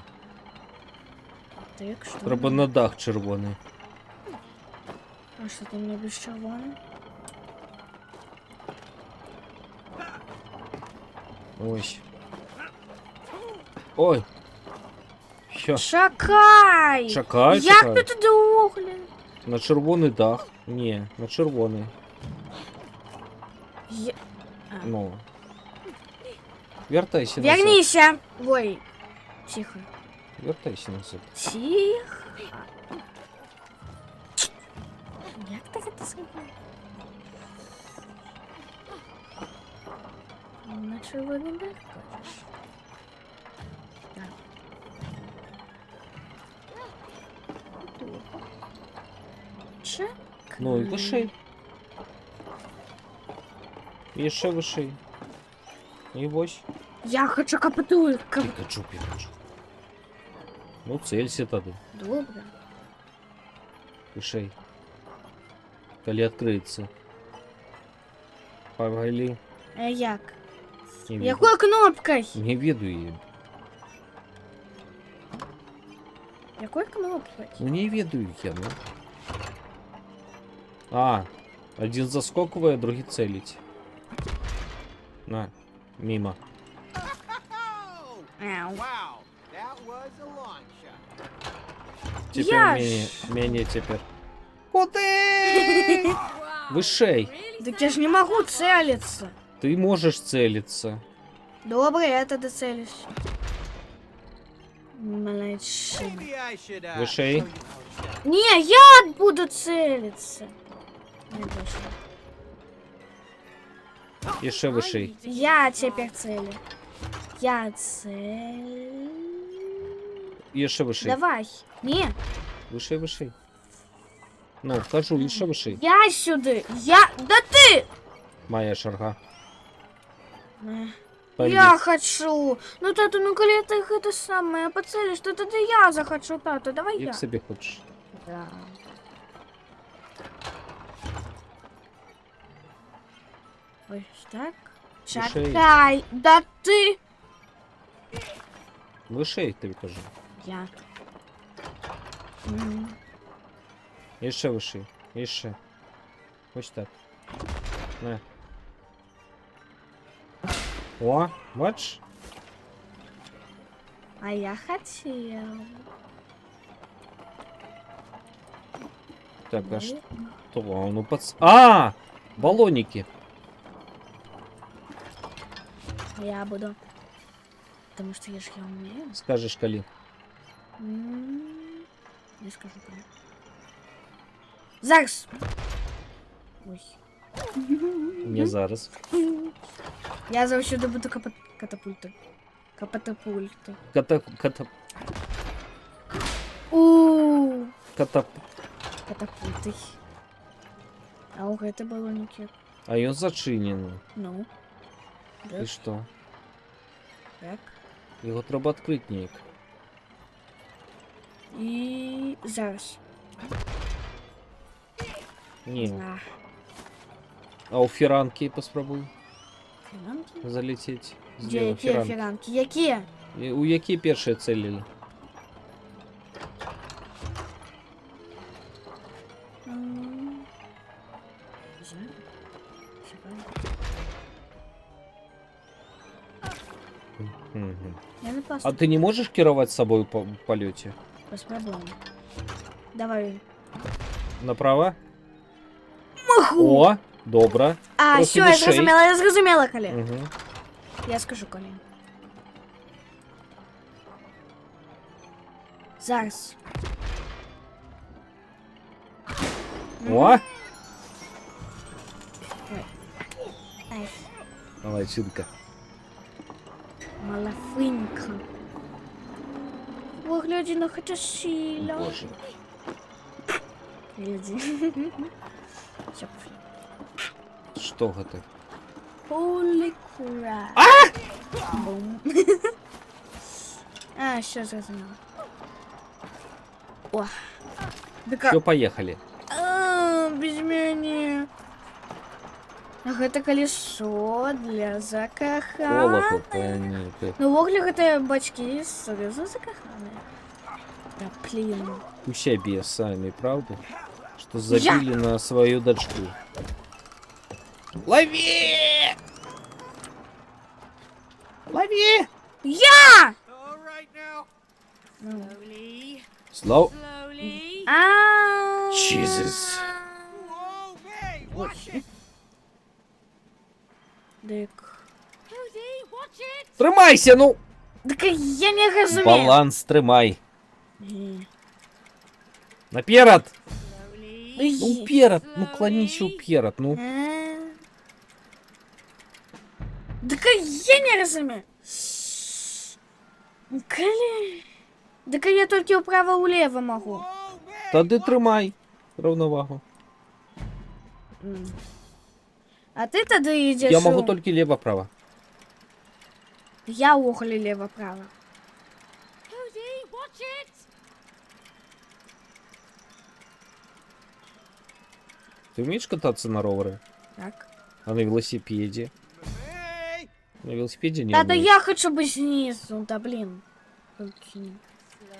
Так, что? Треба на дах червоний. А что ты мне без червоный? Ось. Ой. Що? Чакай! Чекай, Як чекай. ти туди угли? На червоний дах. Ні, на червоний. Я... Ну. Вертайся назад. Вернися! Ой, тихо. Вертайся назад. Тихо. Як ти це зробив? На червоний дах хочеш? Так. Чек. Ну і виший. І ще виший. І ось. Я хочу капитуль. Пікачу. Ну, целься тоді. Добре. Вишей. Коли відкриється. Погали. Як? Не виду. Якою кнопкою? Не виду її. Якою кнопкою? Ну не ведаю я, ну. А, один заскокивает, другий целить. На, мимо. Ау. Wow, that was a long shot. Теперь Я менее, ж- менее теперь. Куди? Wow. Вышей. Really Так я ж не могу целиться. Ты можешь целиться. Добре, я тоді целюсь. Молодчина. Maybe I should Вышей. show you how to shot. Не, я буду целиться. Не точно. Еще вышей. Я теперь целю. Я цель. Еще вышей. Давай. Не, Вышей, вышей. Ну, вхожу, еще вышей. я сюда. Я... Да ты! Моя шарга. Я Пойди. хочу. Ну, тата, ну коли ти это самое поцелишь, то тогда я захочу, тата. Давай я. Як себе хочешь. Да. Ось так. Вишей. Чакай. Да ты! Вышей, тобі кажу. Я. Еще вышей. Еще. Ось так. На. О, бачиш? А я хотел. Так, а что? Ну пац... А! Баллоники. Я буду. Потому что я умею. Скажешь, коли. Не скажу прям. Зараз. Ой. Не зараз. Я завжди буду катапульти. Капатапульти. Ката... У Катапультой. А у гэта балонікі. А ён зачынены. Ну. І што? Так. Його треба адкрыць неяк. І зараз. Не. На. А у фіранкі паспрабуй Фіранкі? залетець. Дзе Злева якія фіранкі. фіранкі? Якія? І у які першыя цэлілі? Мгм. Я не А пасту. ты не можешь кіраваць сабою па палёце? Паспрабуем. Давай. Направо? Магу! О, добра. А, трохи все, вышэй. я зразумела, калі. Угу. Я скажу, калі. Зараз. О, Ай, молодчинка. малафинька. О, гляди, ну хоча сіля. Боже. Гляди. Все, пошли. Что гэта? Holy crap. Бум. А, все зрозуміло. О. Дыка. Все, поехали. Без мяне. А гэта калесо для закаханых. Колокотаника. Ну, вогля гэта бацькі сур'ёзна закаханыя. Да, блин. У себе сами, правда? Что забили на свою дочку. Лови! Лови! Я! All right now. Slowly. Слав... Slowly. А. Jesus. Whoa, hey, watch it. Дык. Cody, watch it. Тримайся, ну! Дык я не разумею. Баланс тримай. Ні. Наперед! Slowly. Ну, вперед! Ну, клонись вперед, ну. Дык я не разумею. Калі? Дык я толькі ўправа-ўлева магу. Тады трымай раўнавагу. А ты тады ідзеш. Я могу только лево-право. Я ўвогуле лева-права. Cody, watch it. Ты умеешь кататься на ровере? Так. А на велосипеде? Hey. На велосипеде не Та-да умеешь. я хочу бы снизу, да блин. Только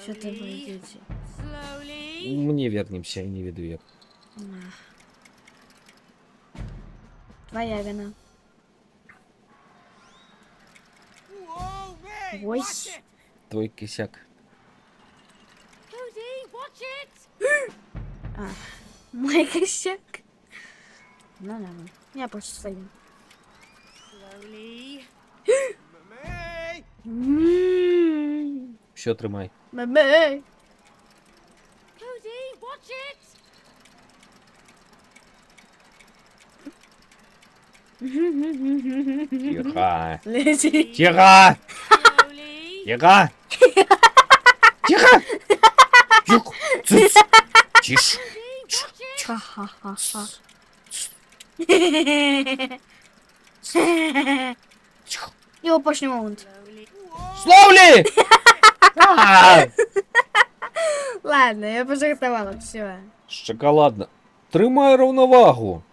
что ты выйдете. Slowly. Мне вернемся, я не веду вверх. Твоя вина. Whoa, hey, Ой. watch it. Твой косяк. Cody, watch it. Мой косяк. Ну да, я просто стою. Slowly. Hey. Все, тримай. Бабай. Cody, watch it. Тихо. Лети. Тихо! Slowly. Тихо! Тихо! Тихо! Цыц! Тише! Watch it. Ха-ха-ха-ха. Тихо! И опошний момент. Словли! А! Ладно, я пожартовала, все. Шоколадно. Тримай рівновагу.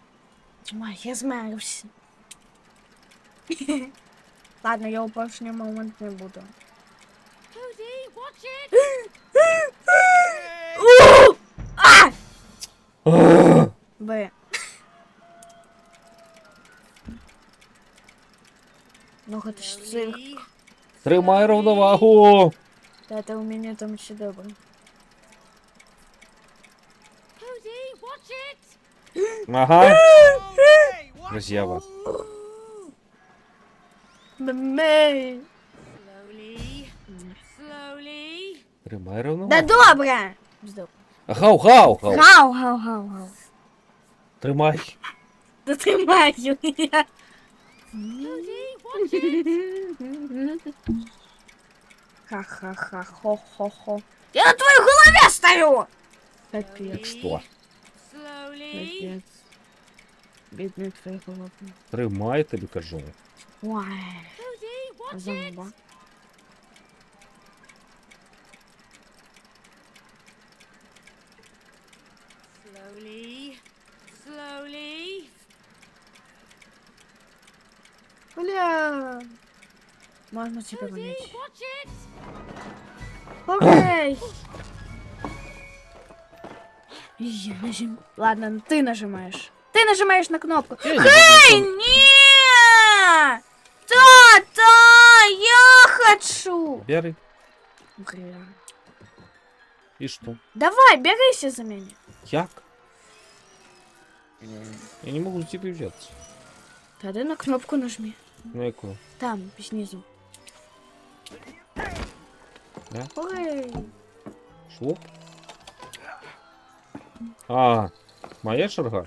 Ой, я змерився. Ладно, я опошний момент не буду. Cody, watch it. Б. Ну, гэта ж цирк. Slowly. Тримай рівновагу. Это у меня там еще добро. Cody, watch it. Ага. Hey, watch Роз'ява. Мэй. Slowly. Slowly. Тримай Да рівновагу. добре. Здох. Гау, гау, гау. Гау, гау, гау, гау. Тримай. Да тримаю я. Cody, watch it. Ха-ха-ха, хо-хо-хо. Я на твоей голове стою! Капец, Что? Slowly. капец. Бедная твоя голова. Тримай, тобі кажу. Ой, Cody, watch it. зомба. Slowly. Slowly. Бля. Можно тебя Cody, гонять. watch it. Окей. Я нажим... Ладно, ну ты нажимаешь. Ты нажимаешь на кнопку. Я не Эй, буду. не! Та-та, я хочу. Бери. Бля. І що? Давай, бегайся за меня. Як? Я не можу з тебе взятися. Тогда на кнопку нажми. На яку? Там, снизу. Да? Ой. Шлоп? А, моя черга?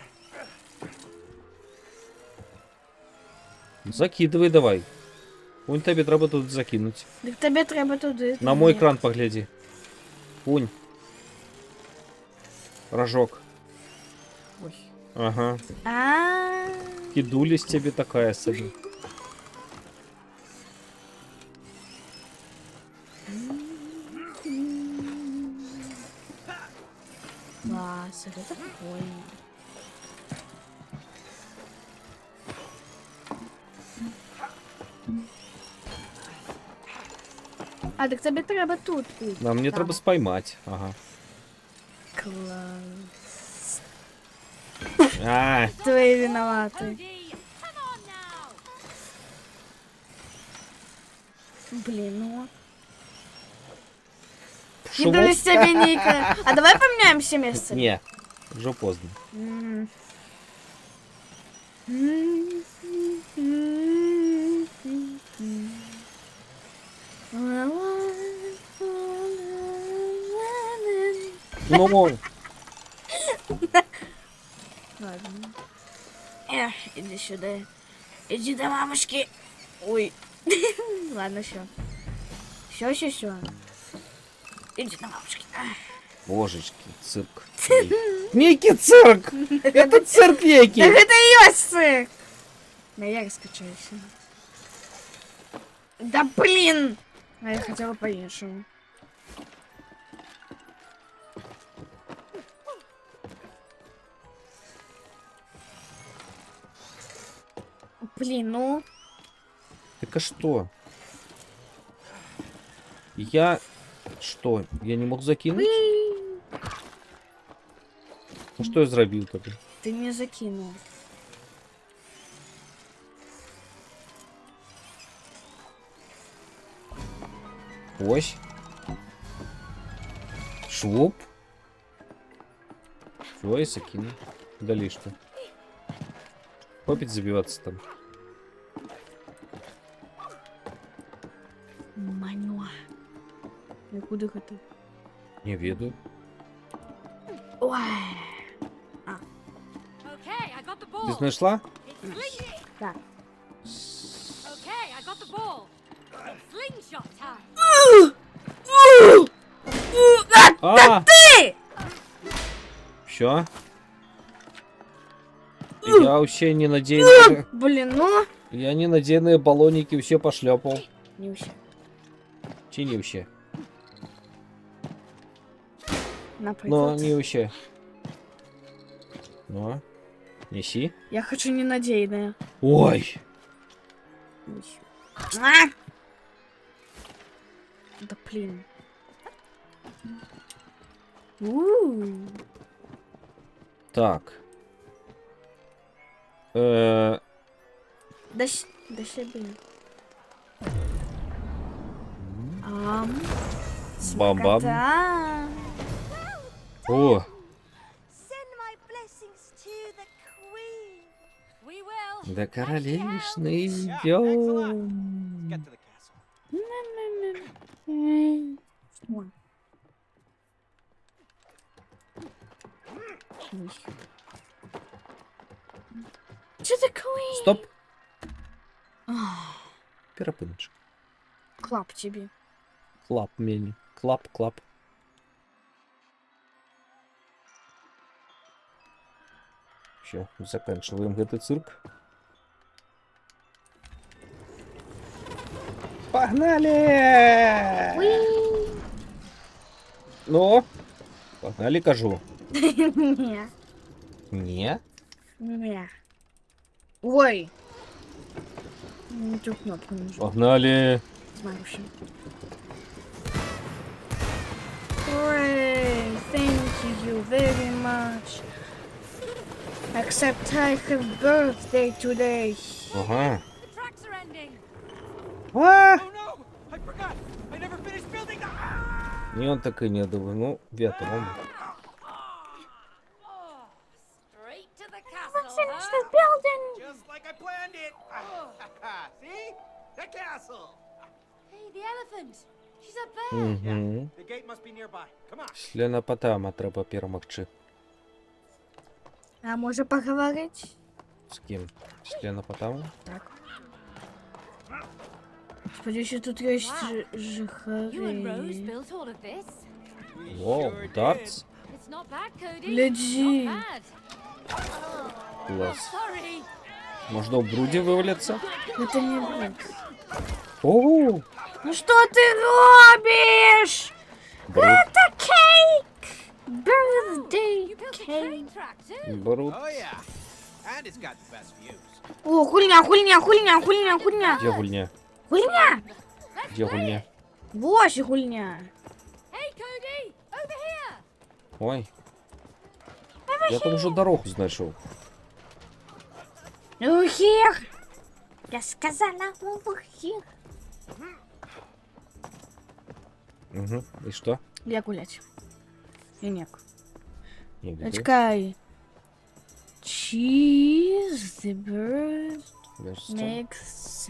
Закидывай давай. Пунь тобі треба тут закинуть. Так тебе треба туди. На мой экран погляди. Пунь. Рожок. Ой. Ага. А. Кидулись тебе такая собі. Класс, это прикольно. А, так тебе треба тут бути. Да, мне Там. треба споймать. Ага. Класс. А, Твои виноваты. Cody, come on now. Блин, ну. шо? Кидаю с тебя, Ника. А давай поменяемся местами? Не, уже поздно. М. Ну, Ладно. Эх, иди сюда. Иди до мамочки. Ой. Ладно, все. Все. Иди до мамочки. божечки, цирк. Некий цирк! Это цирк некий! Так это ее цирк. Да я раскачаюсь. Да блин! А я хотела по-иншему. Блин, ну... Так а что? Я... Что? Я не мог закинуть? Ну что я зробил тогда? Ты не закинул. Ось. Швуп. Всё, я закинул. Далі что? Хопить забиваться там. Манюа. Я куда хотел? Не ведаю. Ой. Okay, I got the Ти ball. знайшла? It's sling. Так. Okay, I got the ball. It's slingshot time. А! Ты! Все. Я вообще ненадеянные... Блин, ну... Я ненадеянные баллоники все пошлепал. Не вообще. Чи не вообще? Но Например. не вообще. Ну, неси. Я хочу ненадеянное. Ой! А! Да блин. У-у-у. Так. Да себе. Бам-бам. Да. О, Send my blessings to the queen. We will. до королевишны Yeah, thanks a lot. идем. Get to the castle. Что такое? Стоп. Перепиночка. Клап тебе. Клап мені. Клап, клап. Все, заканчиваем этот цирк. Погнали! Ну, погнали, кажу. Не. Не? Не. Ой. Не ту кнопку нажал. Погнали. Знаю вообще. Hooray! Thank you very much. Except I have birthday today. Ага. The tracks are ending. А! Oh no! I forgot! I never finished building the. Ah! Не он так и не думаю. Ну, ветром. Oh, straight to the castle, huh? building. Just like I planned it! See? The castle! Hey, the elephant. She's up there. Угу. The gate must be nearby. Come on. Членопотама треба перемогчи. А може поговорить? С кем? Членопотама? Так. Господи, еще тут есть You and Rose жихари. built all of this. Воу, дартс? It's not bad, Cody. Гляди. Not bad. Класс. Sorry. Можно в бруде вывалиться? Это не будет. О, Ну что ты робишь? бруд, Это кейк! Birthday You built a cake. train track too. бруд. Oh yeah. And it's got the best views. О, хуйня, хуйня, хуйня, хуйня, хуйня. Где гульня? Хуйня! Let's Где play гульня? it. Вообще хуйня. Hey, Cody, over here. Ой. Я там уже дорогу знайшов. Ухих! Я сказала ухих. Угу. И что? Я гулять. Я нек. Не, где ты? Чекай. Cheese, the bird Подожди, makes...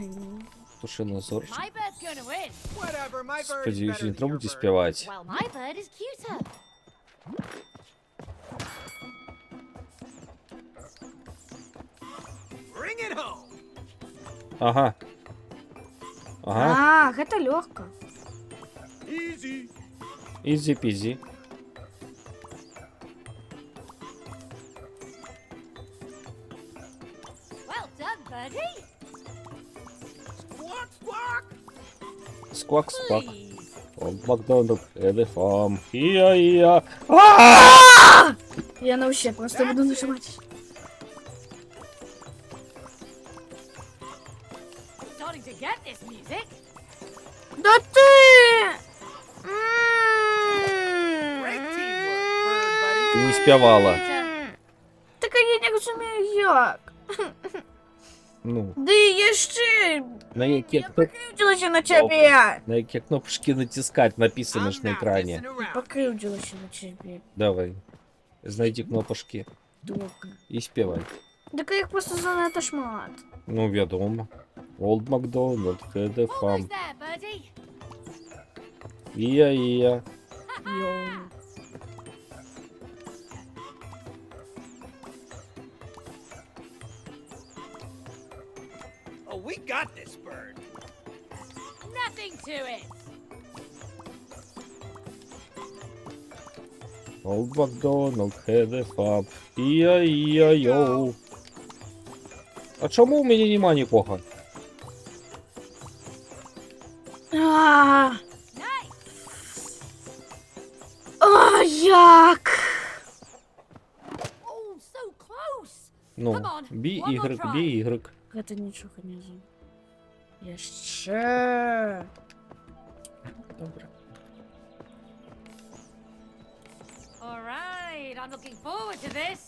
тушиный зор. My bird's gonna win. Whatever, my bird is Господи, better еще не than your трогайте bird. спевать. Well, my bird is cuter. Bring it home. Ага. Ага. А, это легко. Easy. Изи-пизи. Well done, birdie. Squawk, squawk. Сквак-сквак. Please. Он Макдональд, Элефам. Ия-ия. Я вообще просто буду нажимать. Starting to get this music. Да ты! Great teamwork, bird buddy. Ты не спевала. Так я не розумію як. Ну, Да і ще. на які, Я покривдилася на тебе. на які кнопочки натискать написано ж I'm на not екрані. messing around. Покривдилася на тебе. Давай. Знайди кнопочки Добре. і співай. Так їх просто занадто шмат. Ну, відомо. Old MacDonald, had a Almost farm. there, birdie. Ия-ия. Йоу. Oh, we got this bird. Nothing to it. Old MacDonald had a farm. Ия-ия-йоу. А чому у мене нема нікого? А, Nice. а, як? Oh, so close. Ну, Come on, бі one more Y, try. бі Y. Це нічого не знаю. Я ще. Добре. All right, I'm looking forward to this.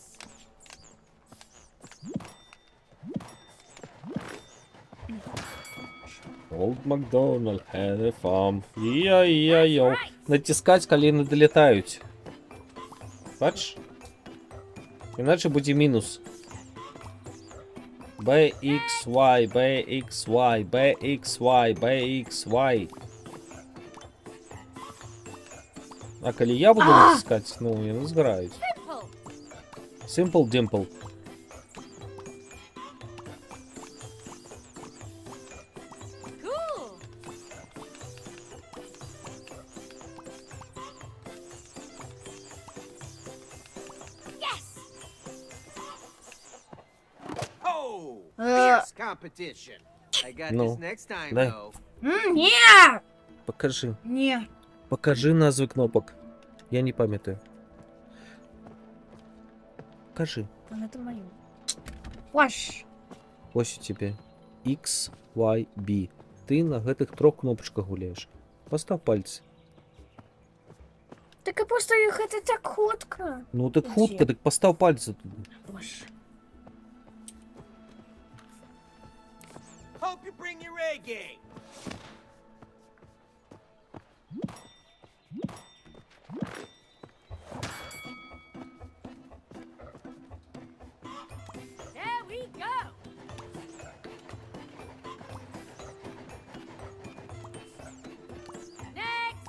Old MacDonald had a farm. Ия-ия-йоу. Натискать, коли не долітають. Бачиш? Іначе буде мінус. BXY, BXY, BXY, BXY. А коли я буду натискати, ну, я не збираюсь. Simple. Simple Dimple. Cool. Yes. Oh, Uh. fierce competition. I got No. this next time, Дай. though. Ні! Покажи. Ні. Покажи назви кнопок. Я не пам'ятаю. Покажи. Це моє. Ваш. Ось у тебе. X, Y, B. Ти на гэтых 3 кнопочках гуляєш. Постав пальці. Так і просто їх це так хутко. Ну так Где? хутко, так постав пальці туди. Ваш. Hope you bring your A game. There we go. Next.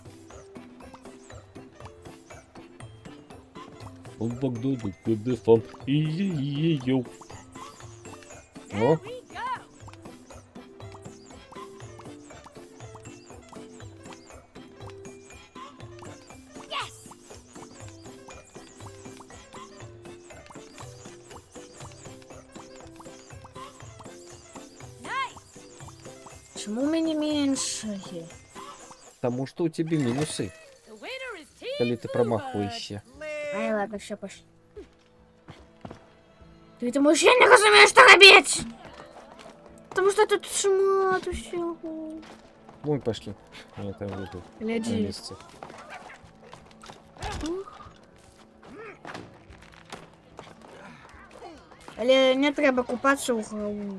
Фон. Йо. There О, we go. Yes. Nice. Чому мені менше є? тому що у тебе мінуси, The winner is Team коли ти Bluebird. промахуєшся. Ай, ладно, все, пошли. Ты думаешь, я не разумею, что робить? Потому что тут шмат усього. Ну і пошли. Я там буду на Гляди. місці. Але не треба купатися у гаву.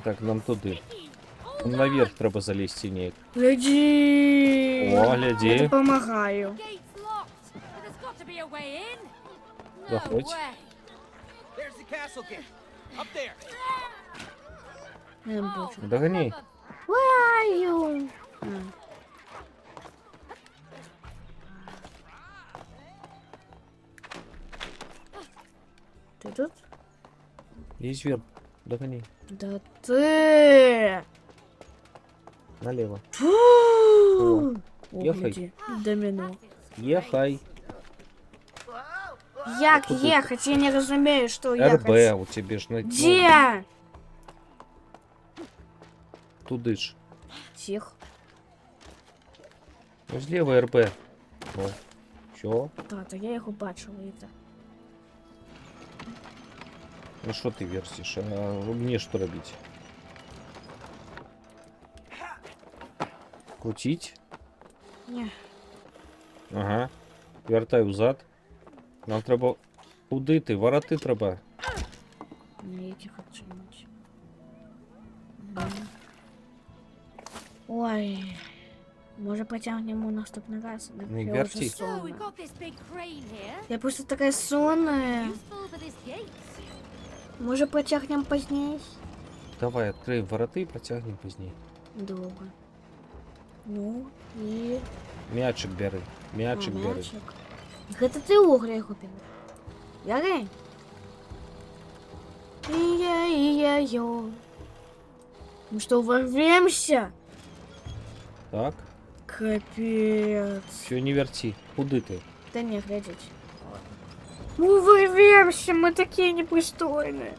Так, нам туди. Наверх треба залізти ніяк. Гляди. О, гляди. Я допомагаю. Gate's locked, but there's got to be a way in. No Заходь. way. There's the castle gate. Up there. Не Oh, бачу. Догони. Where are you? Ты тут? Есть вверх. Догони. Да ты! Налево. Фу! О, ехай. гляди, домино. Ехай. Як Куди? ехать? Я не разумею, что РБ ехать. у тебе ж на... Где? Туди ж. Тихо. Ну, зліва РБ. О. Що? Та я його бачила і так. Ну що ти версиш? А мені що робити? Крутить? Ні. Ага. Вертай взад. Нам треба... Куди ти? Вороти треба. Ніяких отчинуть. Ой. Може потягнемо наступний раз? Ну, Я вже верти. So сонна. we've got this big crane here. Я просто така сонна. Useful for this gate. Може потягнемо пізніше? Давай, відкриємо вороти і протягнемо пізніше. Добре. Ну, і... М'ячик бери. М'ячик бери. мячик. Гэта ты уграй купил. Яры? Ия-ия-йо. Мы что, ворвемся? Так. Капец. Все, не верти. Куди ти? Да не, глядите. Мы ворвемся, мы такие непристойные.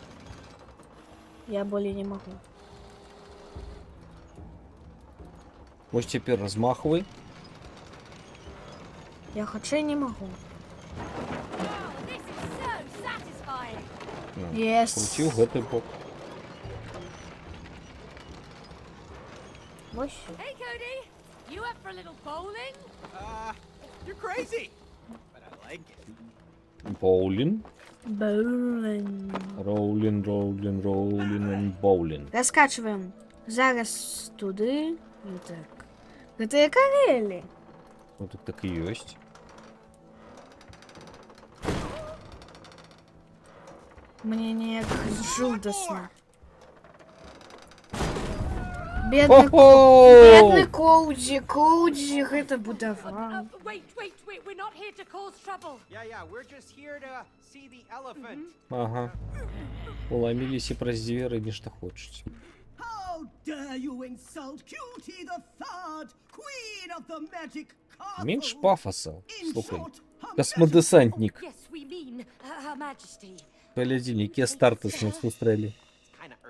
Я более не могу. Ось тепер розмахуй. Я хочу и не могу. Oh, this is so satisfying. Yes. Крутив гэтый бок. Вот. Hey, Cody. You up for a little bowling? You're crazy. But I like it. Боулін. Боулинг. Роулін, роулін, роулін, боулін. Раскачиваем. Зараз туди. І так. Это я карелі. Ну так так і ёсць. Мне ніяк жудосно. Бедный, бедный Коуджи, Коуджи, гэта будова. Wait, we're not here to cause trouble. Yeah, we're just here to see the elephant. Ага. Уломились і праз двері, нешта хочуць. How dare you insult Cutie the Third, Queen of the Magic Castle? Менш пафоса. In Слухай. short, Her Космодесантник. Yes, we mean Her Majesty. Глядzi, якія старти з нас устрелі. It's kind of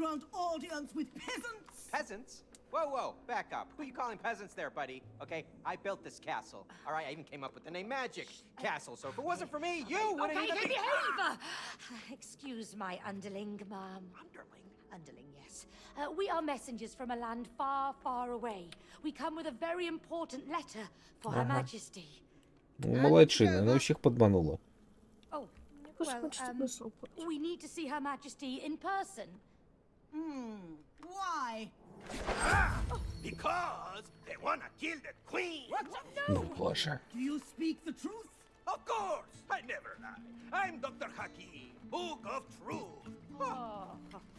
grant audience with peasants. Peasants? Whoa, whoa, back up. Who you calling peasants there, buddy? Okay, I built this castle. All right, I even came up with the name Magic Castle. So if it wasn't for me, you wouldn't Okay, even be... behave! Excuse my underling, ma'am. Underling? Underling, yes. We are messengers from a land far, far away. We come with a very important letter for Her Majesty. Ну, молодчина, она всех подманула. Oh, Пусть well, хочет тебе сопать. we need to see Her Majesty in person. Why? Because they wanna kill the queen. Ну, боже. Do you speak the truth? Of course, I never lie. I'm Dr. Hakim, Book of Truth.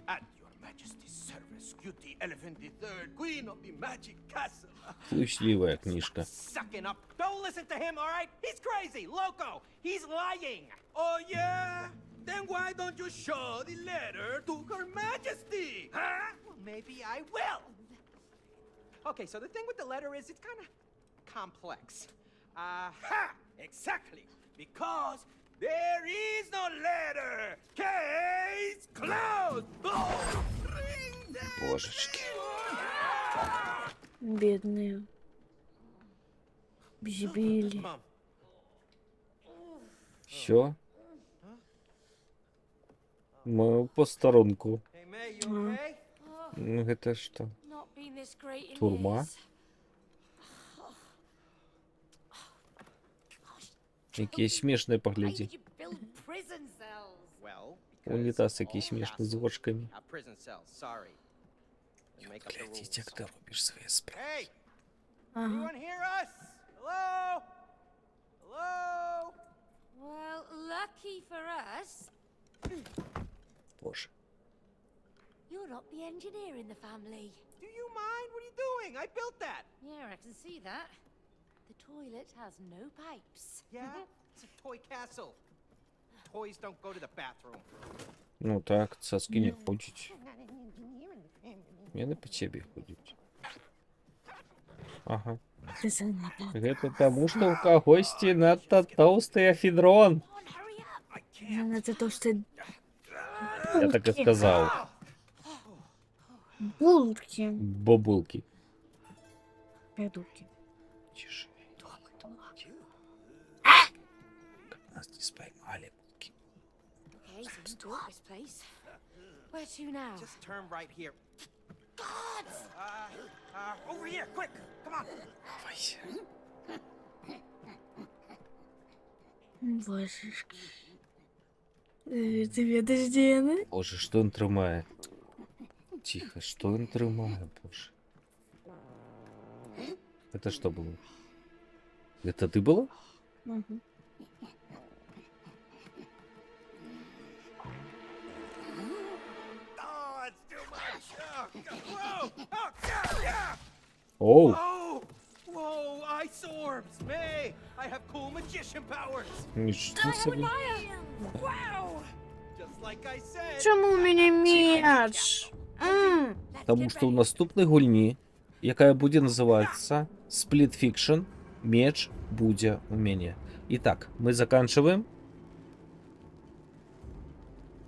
At your Majesty's service, Cutie Elephant III, Queen of the Magic Castle. Плюсливая книжка. Sucking up. Don't listen to him, all right? He's crazy, loco. He's lying. Oh, yeah? Then why don't you show the letter to Her Majesty? Huh? Well, maybe I will. Okay, so the thing with the letter is it's kind of complex. Aha! Exactly. Because there is no letter. Case closed. Oh, ring them. Божечки. Бедные. Били. Mom, Все. Мы по сторонку. hey, May, you okay? Ну, это что? Not been this great in Турма? years. Які смішні Why погляді. did you build prison cells? Well, Унітаз because який all смішний з castles ложками. have prison cells, sorry. They make up the Глядіть, як rules. ти робиш свої справи. Hey, Ага. anyone hear us? Hello? Hello? Well, lucky for us, Боже. you're not the engineer in the family. Do you mind? What are you doing? I built that. Yeah, I can see that. The toilet has no pipes. Yeah? It's a toy castle. Toys don't go to the bathroom. Ну так, соски не ходять. Мене по тебе ходять. Ага. Ты занята. Это потому, что у когось надто толстый афедрон. Come on, hurry up. Занята то, что Я так и сказал. булки. Бабулки. Придурки. Тише. Как нас не споймали, булки. Okay, so you built this place. Where to now? Just turn right here. Guards! Over here, quick! Come on! Давайся. Божечки. Тебе дождены? Боже, что он тримає? Тихо, что он тримає, боже? Это что было? Это ты была? Угу. Oh, it's too much! Oh, God. Whoa! Oh, God, yeah! Оу, Whoa! Whoa, ice orbs! May! I have cool magician powers! ничего себе. Wow! Just like I said! Чому у меня мяч? Let's Тому get що в ready. наступній гульні, яка буде називатися Split Fiction, меч буде у мене. Итак, мы заканчиваем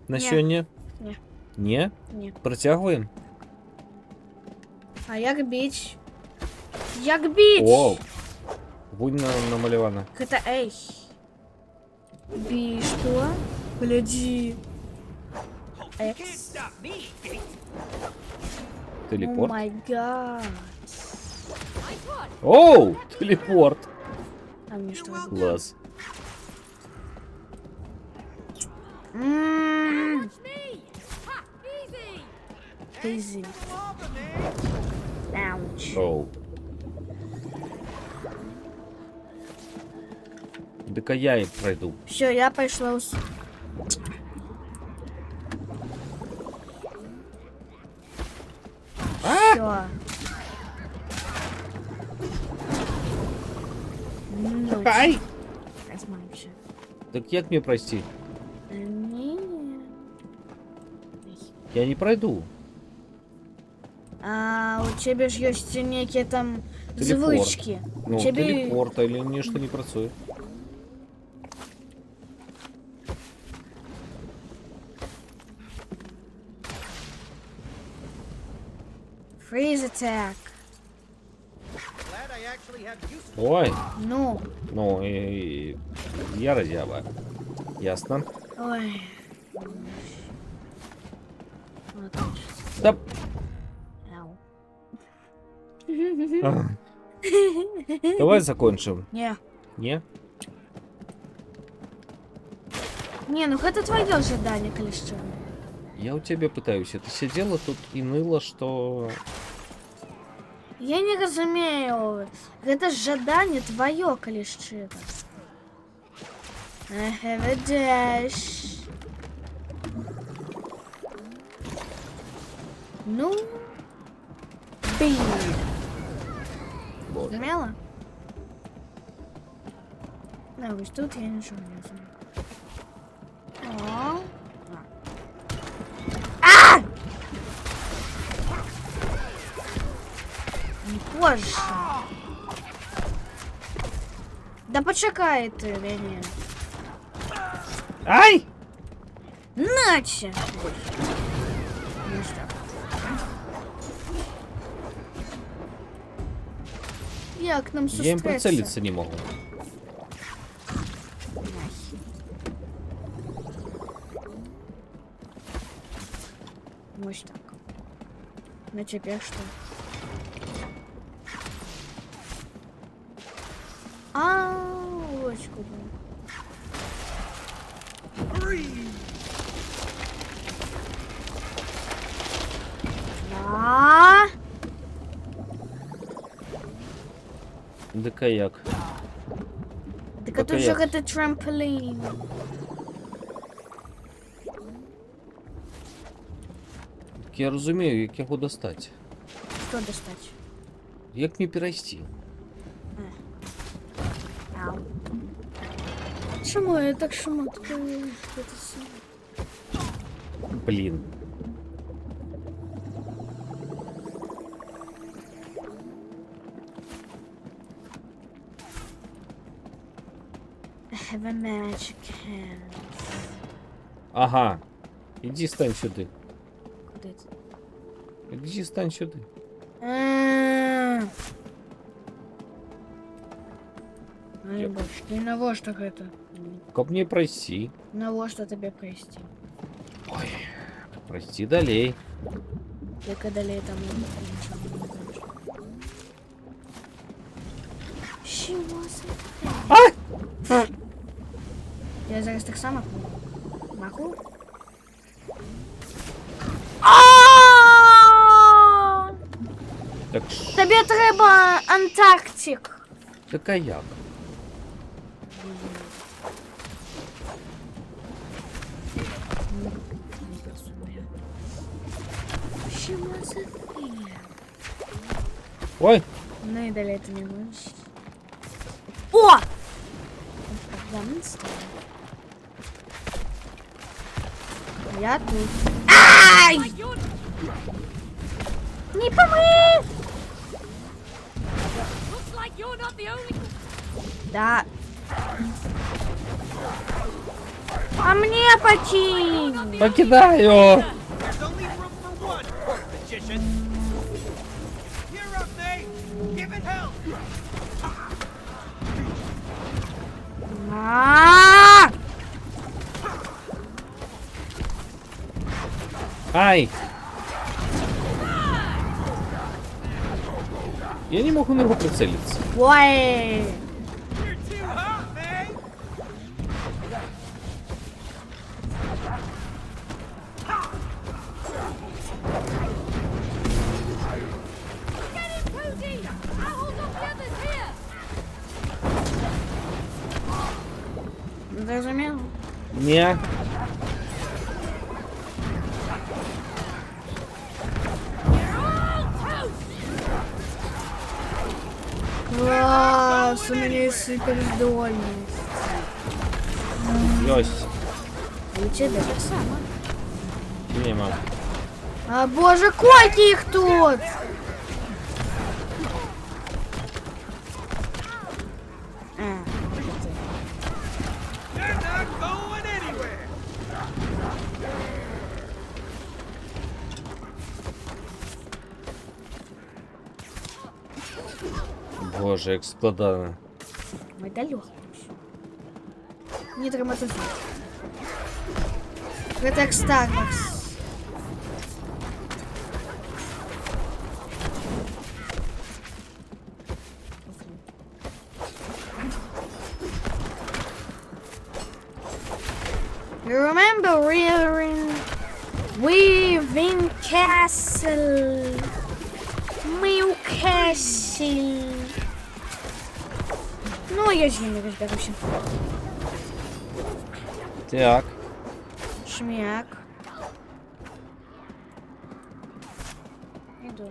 на Не. сьогодні? Не. Не? Ні. Протягуємо? А як біч? Як біч? Оу. Гунь намалевана. Это эй. Би, что? Гляди. You can't stop me, Gate! О Телепорт. май гад. Nice one. Оу, телепорт. А мне что? Класс. Ммм. Watch me. Ha! Easy. Изи. Lava, man! Ауч. Оу. Так а я и пройду. Все, я пошла. Все. Ну, Ай! розмовчи. Так як мне пройти? Ні. Я не пройду. А у тебе ж есть некие там Телепорт. звички. Ну, Тебе- телепорт или ничто не працує. Freeze attack. Glad I actually have use Ой, Ну, ну и я разява. Ясно. ой. Отлично. Да. Ау. Давай закончим. Не. Не? Не, ну это твое задание, Калишчан. Я у тебя пытаюсь. Ты сидела тут и ныла, что... Я не разумею. Это задание твое, Калишчан. I have a dash. Ну, бей. Вот. Смело? Да, вот тут я ничего не знаю. О. А! Не позже. Да почекай ты, Веня. Ай! Наче! Ну что? Як нам Я им зустрітися? прицелиться не могу. Ось так. На тебе что? А, ось куди. А, Да каяк. так а тут же это трамплин. Так я розумію, як його достати. Что достать? Як мені перейти? Ау. Чому я так шмоткаю? Блін. I have a magic hand. Ага. Іди стань сюди. Куди це? Іди стань сюди. Ай, боже, ты на во что это? Как мне пройти? На во что тебе прости? Ой, прости далей. Ты когда летом ничего не знаешь. Чего за... Я зараз так само могу? Так ш... Тобі треба Антарктик. Та каяк. Чего за фигня? Ой, Ну и далее ты не можешь. О! Пожалуйста. Я тут. Ай! Не помри! Looks like you're not the only. Да. А мне починь! покидаю. There's only room for one, magician. You're up, mate. Give it hell. А! Ай. Я не могу на него прицелиться. Ой! You're too hot, mate. Get him, Pooty! I'll hold off the others here. Зрозумів? Не. You're all toast. Класс, у меня есть супердольность. Ёсть. И у тебя так само. Не могу. А боже, койки их тут! А, You're not going anywhere. Боже, як складано. Ми далеко. Не драматизуй. Гэта як Starbucks. You remember Weaving Castle? Castle. Ну, я з ними розберуся. Так. Шмяк. Іду.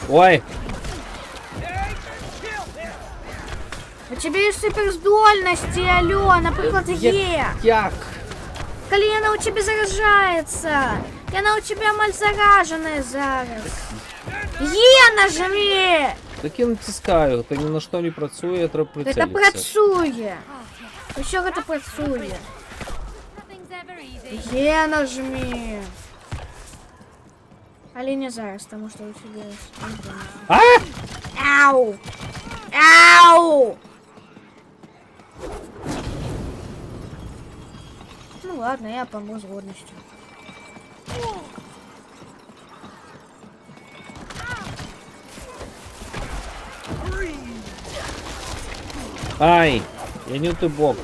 Ой! У тебе є суперздольності, алло, наприклад, є. Як? Коли яна у тебе заражається. Яна у тебе маль заражена зараз. Є, нажми! Так я натискаю, то ні на що не працює, треба Це прицілитися. працює. Що це працює? Nothing's ever easy. Є, нажми. Але не зараз, тому що у тебе... А! Ау! Ау! Ну ладно, я помру с годностью. Ай! Я не той бок.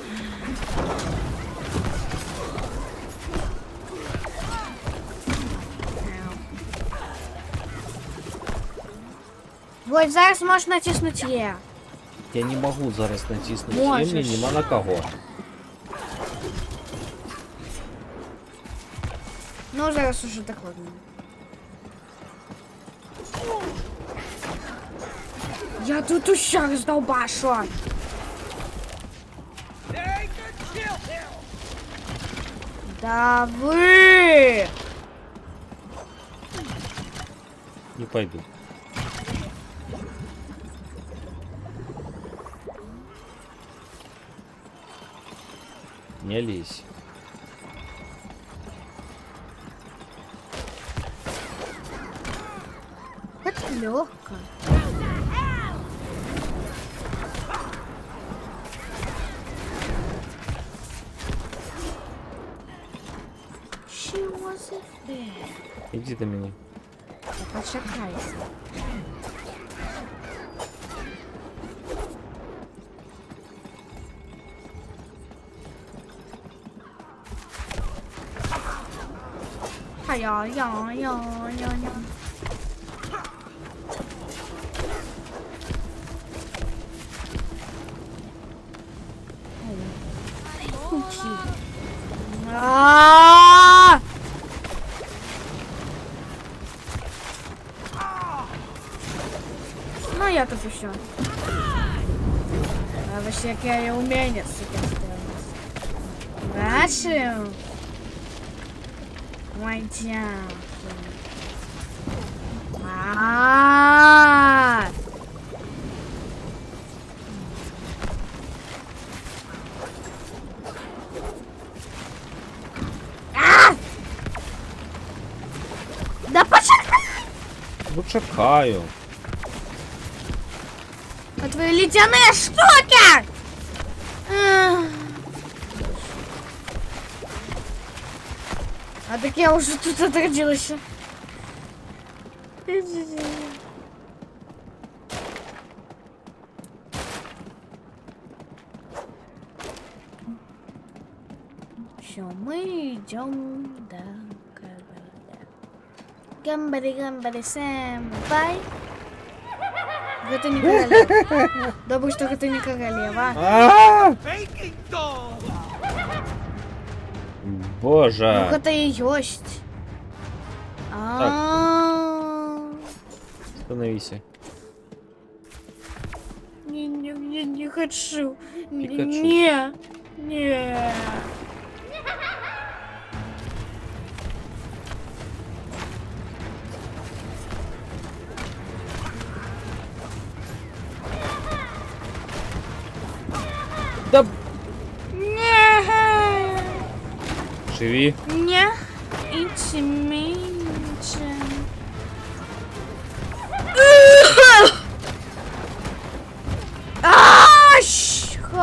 Вот зараз можеш натиснути Є. Я не можу зараз натиснути. Можеш. І мені нема на кого. Ну зараз уже доходно. Я тут еще раздолбашу. Да вы! Не пойду. Не лезь. Это легко. Чего за фигня? Иди до меня. Почекайся. Ай-яй-яй-яй-яй-яй. А! Ну я тут еще. А вообще какая умение, сука, Бачив? Мойдя. А-а-а! Да почекай! Ну чекаю. А твои ледяные штуки! А так я уже тут отродилась. Все, мы идем до города. Гамбари, сэмпай. Это не королева. Добрый, что это не королева. А! Baking doll! Ну, Боже. это и есть. Остановися. Не хочу. Пикачу. Не. Да Не. живи. Не. It's me.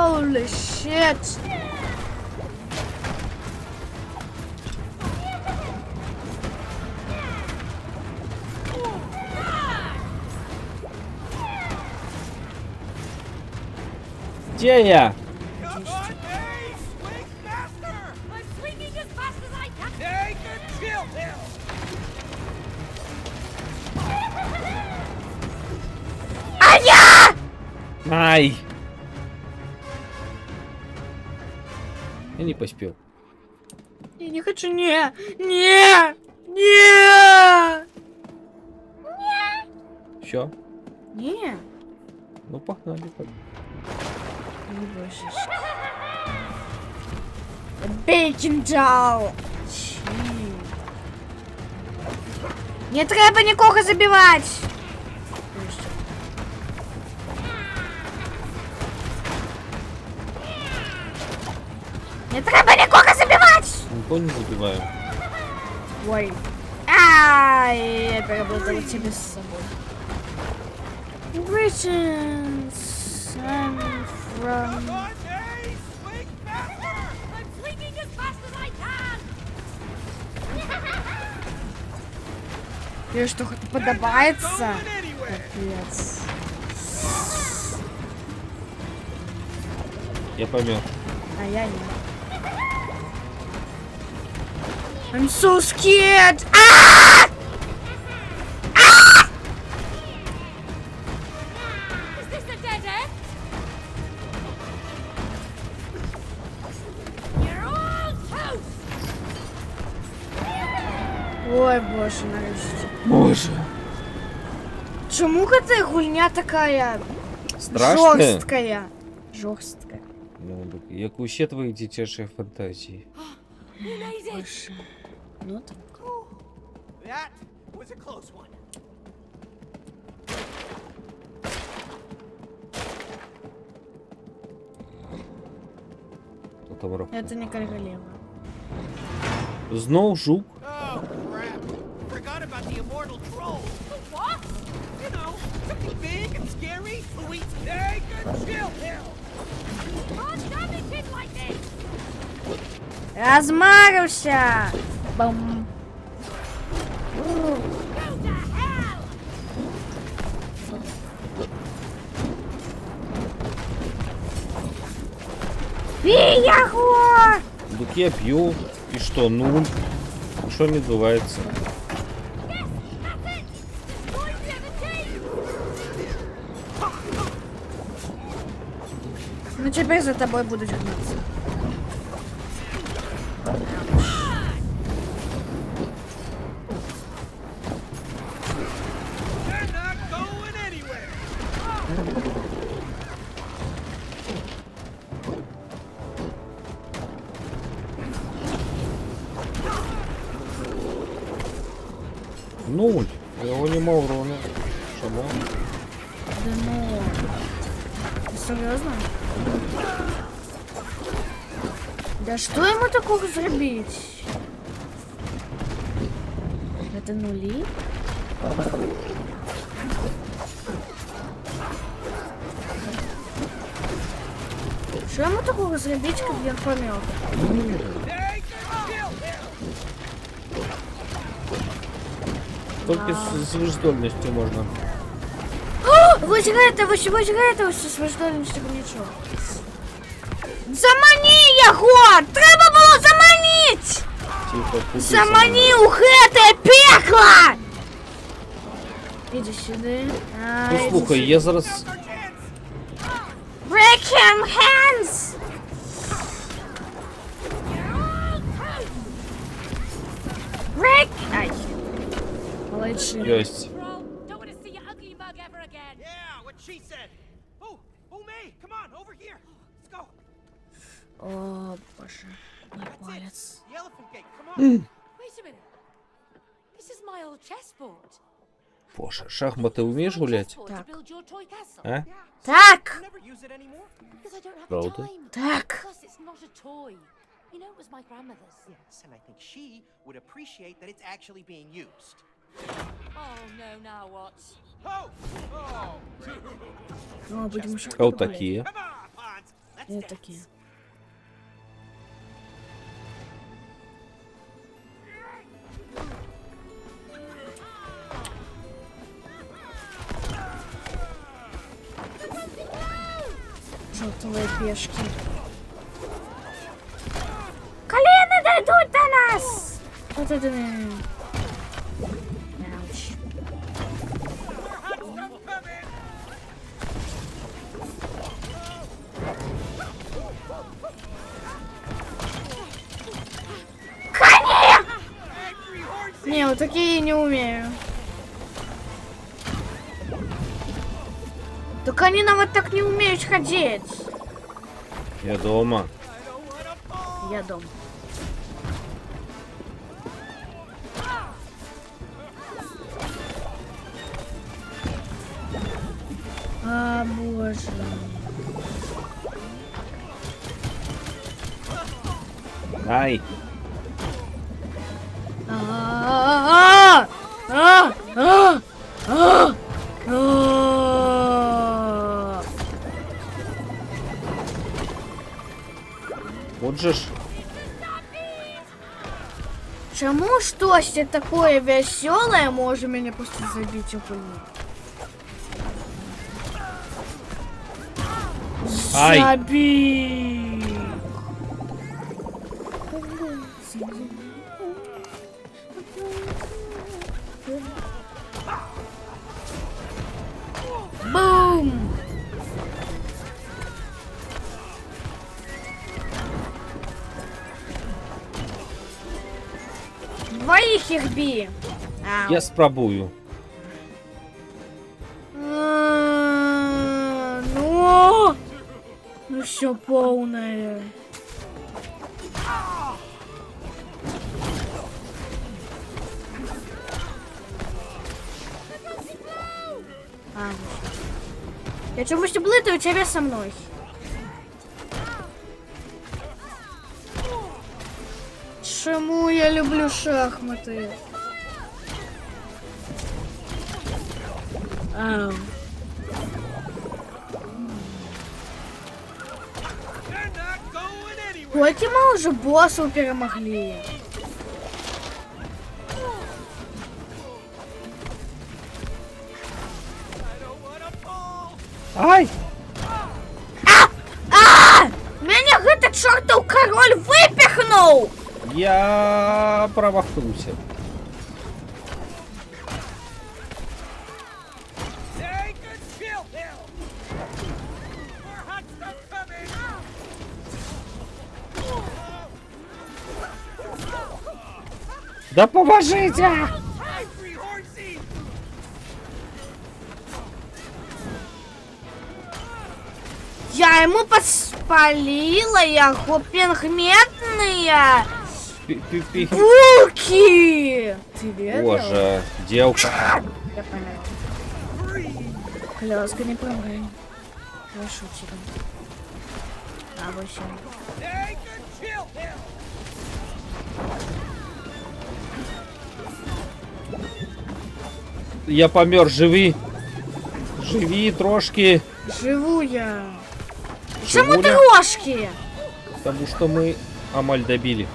Holy shit! Где я? Come on, Dave! Swing faster! I'm swinging as fast as I can. Take a chill pill! Ай! Я не поспел. Я не хочу, не! Не! Не! Все? Не! Ну погнали. Не божечки. Бейкінджал! Не треба нікого забивати! Не треба нікого забивати! Никого не забиваем. Ой. Ай, я переплутала тебе с собой. Greetings, I'm from... Come on, Dave! Swing faster! I'm swinging as fast as I can. Тебе что, хоть подобается? Going anywhere! Капец. Я помер. А я нет. I'm so scared! Ah! Is this a dead end? You're all toast. Ой, боже, нарешті. Боже. Чому эта гульня такая Страшно? жорсткая? Жорсткая. Ну, так, як уще твої дитячі фантазії. You made it. Боже. Ну так. That was a close one. Хто там рахує? Это не королева. Знов жук. Oh, crap. Forgot about the immortal troll. What? You know, something big and scary who eats take a chill pill. Oh, damn it, kid like this. Размарился! Бам. Go to hell. Яхо! Так я б'ю. І що, нуль? Що відбувається? Yes, that's it. Destroy the other team. Ну теперь за тобой будут гнаться. They're not going anywhere. Нуль. Його нема урона. Чому? Да ну. Ты серьезно? Да что ему такого зробить? Это нули? Что ему такого зробить, как я помер? Take a chill pill. Тільки з виждольністю можна. Вось гэта ўсё з важдольнасцю нічого. Замані яго! Трэба было заманіць! Тихо, куди Замані ў гэтае пекла! Іди сюди. Ну слухай, я зараз. Break him hands! Break! Ай. Молодці. Єсть. Troll, don't want to see your ugly mug ever again. Yeah, what she said. Oh, May, come on, over here. Let's go. О, боже. Мой That's палец. it. The elephant gate. Come on. Wait a minute. This is my old chessboard. Боже, шахмати вмієш гуляти? Chessboard Так. to build your toy castle. А? Yeah. Так! You never use it anymore? Because I don't have Правда? the time. Так. Plus, it's not a toy. You know, it was my grandmother's. Yes, and I think she would appreciate that it's actually being used. Oh no, now what? Oh! Oh! О, будемо А шахтувати. отакі. Come on, Pons. Let's Не dance. такі. Чёртовые пешки. Колено дойдут до нас! Вот это... Ауч. Не, вот такие не умею. Так они нам вот так не умеют ходить. Я дома. Я дома. А, боже. Ай. А, а, а, а, а. От же ж. Чому щось таке веселе може мене просто забити у Ай. Забій! Бум! Двоих их би! Ау. Я спробую. Ну, ну все полное. Я чомусь плутаю тебя со мной. Чему я люблю шахматы? Ау. They're not going anywhere. Сколько мы уже боссов перемогли? I don't wanna fall. Ай! Меня этот чертов король выпихнул! Я промахнулся. Take a chill pill. More hot stuff coming. Да поможите! Angry horsey. Я ему подспалила его пингметные Пи-пи-пи. булки! Ты видел? Боже, девка. Я понял. Коляска, не помогай. Прошу тебя. А, вот всё. Take a chill pill. Я помер, живи. Живи трошки. Живу я. Чему Живуля? трошки? Потому что мы амаль добили.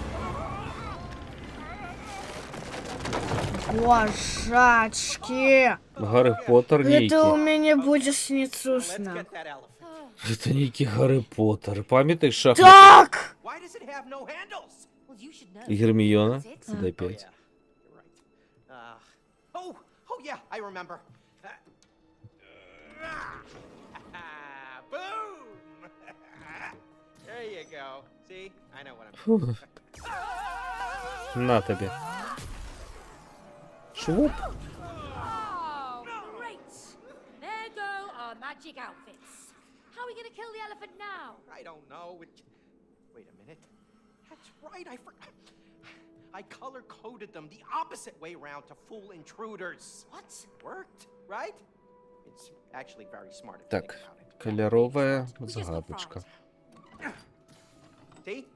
Божачки. Гарри Поттер Это у некий. меня будет сниться Let's сна. get that elephant. Это некий Гарри Поттер. Памятаешь шахматы? Так! Why does it have no handles? Well, you should know. Гермиона. That's it. Oh, D5. yeah. You're right. Oh, yeah, I remember. Boom! There you go. See? I know what I'm Фу. На тебе. Швуп. Oh, great! There go our magic outfits. How are we gonna kill the elephant now? I don't know. Wait a minute. That's right. I color-coded them the opposite way round to fool intruders. What? Worked, right? It's actually very smart if you Так, think about it. кольоровая We just got загадочка. farmed. See?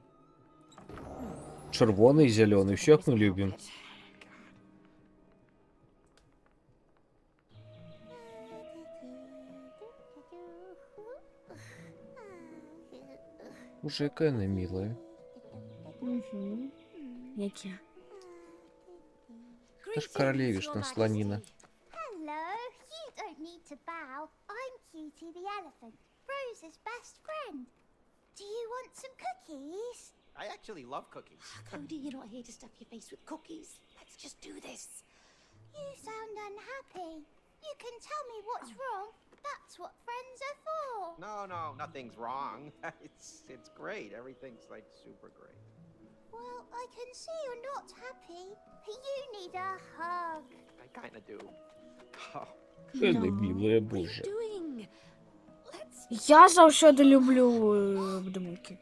Червоний, зеленый. Все как мы любим. Уже яка не милая. Угу. Яке? Та ж королевишна слонина. Hello, you don't need to bow. I'm Cutie the elephant, Rose's best friend. Do you want some cookies? I actually love cookies. Cody, you're not here to stuff your face with cookies. Let's just do this. You sound unhappy. You can tell me what's wrong. That's what friends are for. No, nothing's wrong. It's great. Everything's like super great. Well, I can see you're not happy. You need a hug. I kind of do. Oh, Яка не милая, What are боже. you doing? Let's... Я завжди люблю обдумки.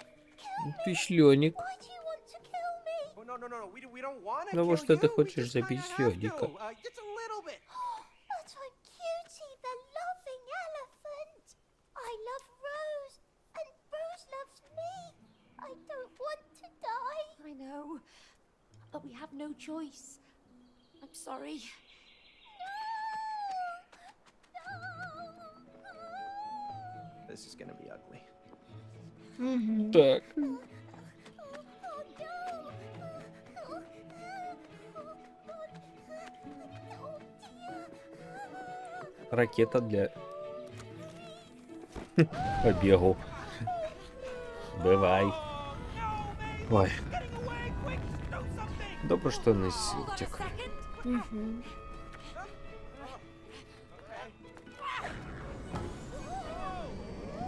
Ты члёник. Why do you want to kill me? oh no. We don't want to Ну, kill вот что ты you. We хочешь just забить kinda have Фёдика. to. Just a little bit. But I'm Cutie the loving elephant. I love Rose, and Rose loves me. I don't want to die. I know, but we have no choice. I'm sorry. This is gonna be ugly. Угу. Так, ракета для побегу. Бывай. Ой, Getting away, quick! Do something! добре, що не Hold on a сілтик. second. Угу.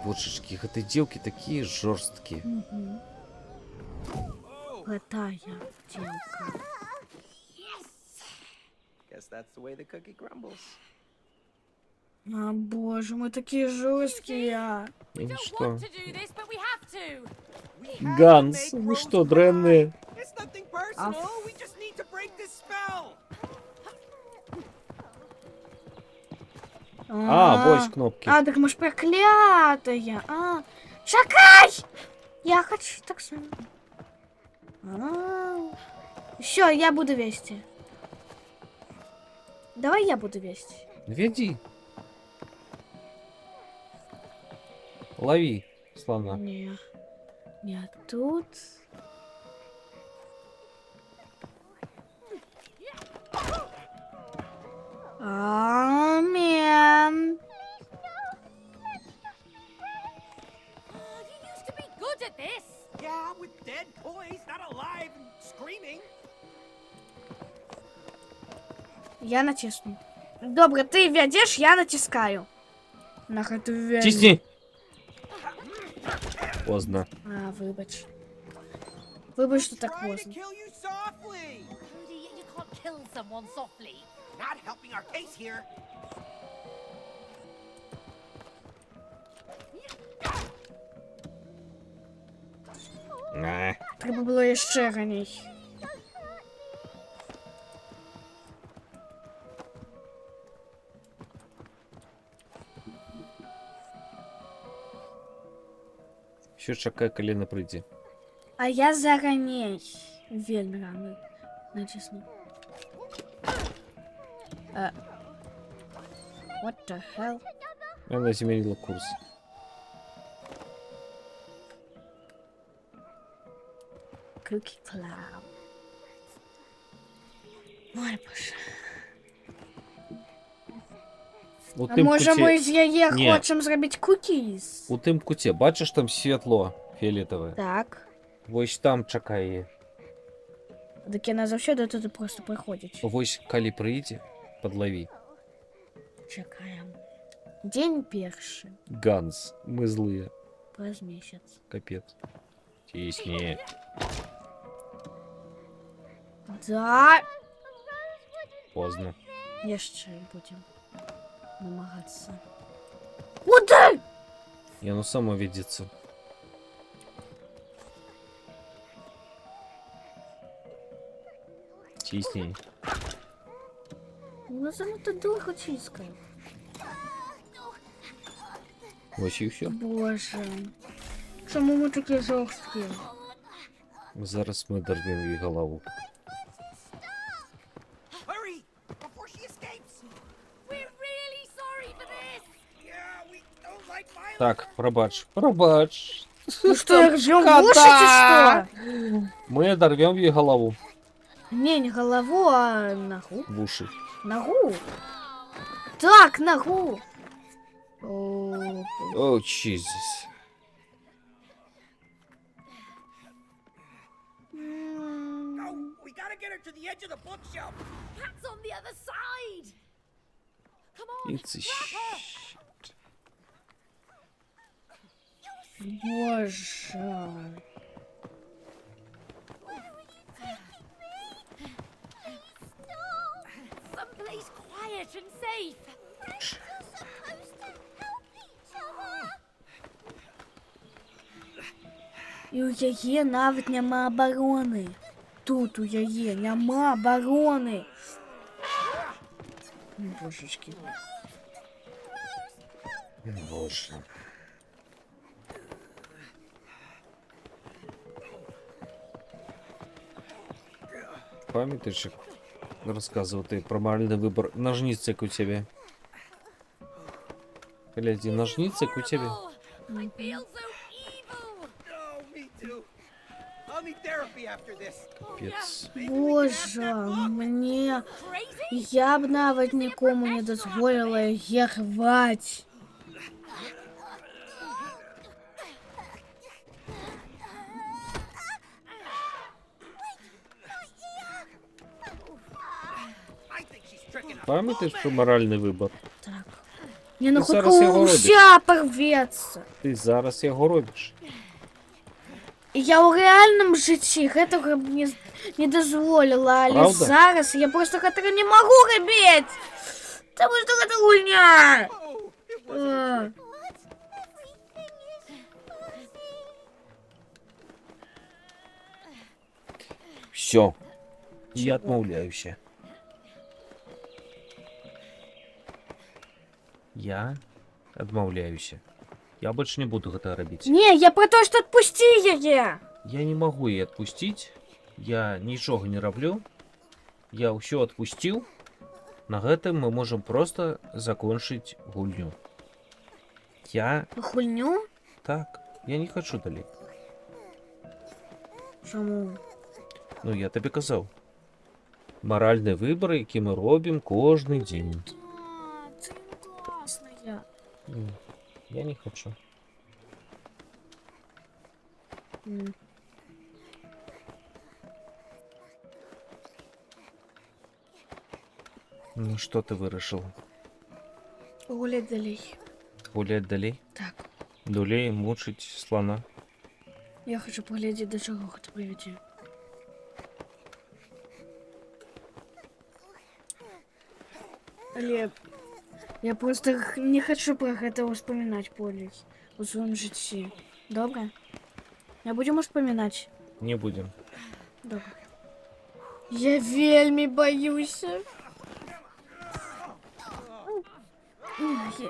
Божечки, gatыделки такие жорсткие. Угу. Летая тілка. Guess that's the way the cookie crumbles. А, боже, мы такие жесткие. We Ну don't что? want to do this, but we have to. We have to Ганс, make вы Rose что, cry. дрянные? It's nothing personal. We just need to break this spell. А, вот кнопки. А, так мы ж проклятая. А, чекай! Я хочу так само. Все, я буду вести. Давай я буду вести. Веди. Лови слона. Не. Не тут. Амен. Oh, you used to be good at this. Yeah, with dead toys, not alive and screaming. Я натисну. Добре, ти ведеш, я натискаю. Нахай ти ведеш. Тисни! Поздно. А, вибач. Вибач, що так Trying to поздно. kill you softly. Cody, you can't kill someone softly. Not helping our case here. А, Треба було ще раній. ще чекай, коли не прийде. А я зараней. Вельми рано. Натисну. What the hell? Вона змінила курс. Cookie Cloud. Ой, боже. У А тим може куті, ми з яє Ні. хочемо зробити кукіс? у тим куті, бачиш там світло фіолетове? Так. Ось там чекає. Так я завжди туди просто приходять. Ось коли прийде, подлови. Чекаємо. День перший. Ганс, ми злые. През місяць. Капець. Тисни. Да. Поздно. Я ще будемо намагатися. Куди? И оно само видится. Тисни. Ну занадто довго чискаю. Ось і все. Боже. Чому ми такі жорсткі? Зараз ми дорвем її голову. Hurry before she escapes. We're really sorry for this. Yeah, we don't like violence. Так, пробач. Пробач. Ну что, рвем в уши, что? Мы оторвем ей голову Не голову, а ногу. в уши. Ногу? Так, ногу. О, О, Jesus. We gotta get her to the edge of the bookshelf. Cat's on the other side. Come on, It's a shit. Боже. someplace quiet and safe. І у яє навіть нема оборони. Тут у яє нема оборони. Божечки. Боже. Пам'ятаєш, як розказувати про моральний вибір ножниць, як у тебе? Гляді, ножниць, як у тебе? I feel so evil. Oh, me too. I'll need therapy after this. Пец. Боже, мені... Crazy? Я б навіть нікому не дозволила її рвати. I think she's tricking us. Пам'ятаєш про моральний вибір? Так. Не, ну Ти хоть зараз його робиш. вся порветься. Ти зараз його робиш. І я у реальному житті гэтага б не дозволила, але Правда? зараз я просто гэтага не могу робити. Тому що гэта гульня. Oh, it was А. Все. Я відмовляюся. Я відмовляюся. Я больше не буду гэта робити. Не, я про то, що відпусти її. Я не могу її відпустити. Я нічого не роблю. Я все відпустив. На гэтым мы можем просто закончить гульню. Я... Гульню? Так, я не хочу далей. Чому? Ну, я тобі казав. Моральні вибори, які ми робимо кожен день. Це класно я. Я не хочу. Ну, що ти вирішив? Гулять далей. Гулять далей? Так. Долей мучить слона. Я хочу поглядеть, до чого це приведе. Але я просто не хочу про это вспоминать, Полі, у своєму житті. Добре? Не будемо вспоминать? Не будем. Добре. Я вельми боюся. Я-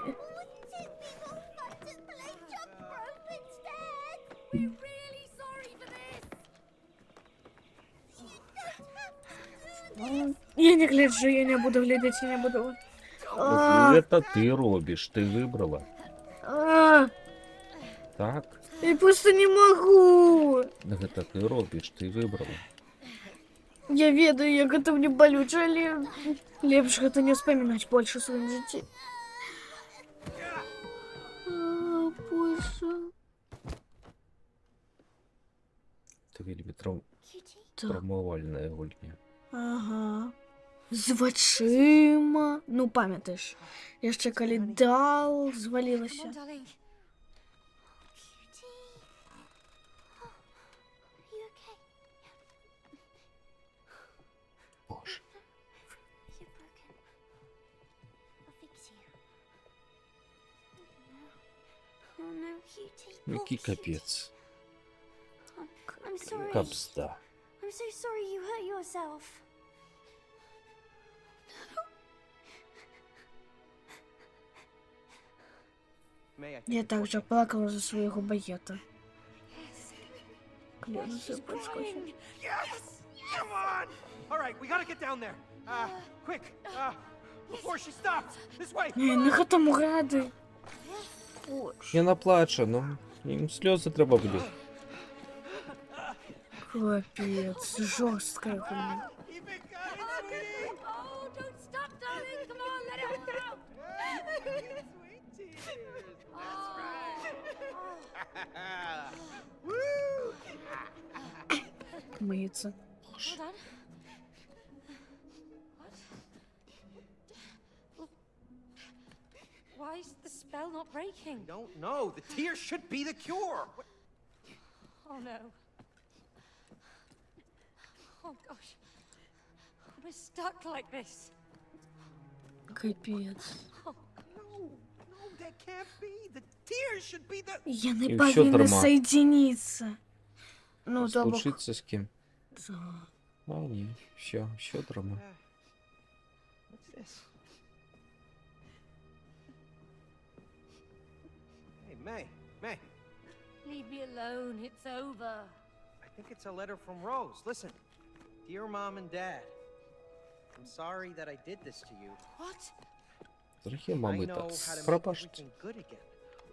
We're really sorry for this. Я не гляджу, я не буду глядеть, я не буду. А, Это ты робишь, ты выбрала. а, Так? Я просто не могу. Это ты робишь, ты выбрала. Я ведаю, як гэта мне болюче, але лепш гэта не вспоминать больше в своем житті. А, Боже. Ты вельми Так. травмовальная гульня. Ага. З вачима. Ну, пам'ятаєш. Яшчэ калі дал Come звалілася. on, darling. You okay? Боже. You're broken. I'll fix you. No. Oh no, Cutie. Poor Який Cutie. капец. I'm sorry. Капста. I'm so sorry you hurt yourself. May I take Я it так for вже you? плакала за свого багета. She's Клянуся, подскочить. crying. Yes! Come on! All right, we gotta get down there. Quick, before she stops. This way. Ні, не тому ради. Не наплаче, ну. Їм сльози треба буде. Капец, жесткая хуйня. Keep it coming, sweetie. Oh, don't stop, darling. Come on, let it all out. Sweet tears. That's right. Woo! Мыется. Hold on. What? Why is the spell not breaking? Don't know. The tears should be the cure. Oh no. Oh gosh. We're stuck like this. Капец. No, that can't be. The tears should be the. Я не И всё повинна дарма. соединиться. Ну, да, бог. Случиться з ким? Да. А, ні, все драма. What's this? Hey, May. Leave me alone. It's over. I think it's a letter from Rose. Listen, dear Mom and Dad, I'm sorry that I did this to you. What? Дорогі I мами know та how to make пробачте. everything good again.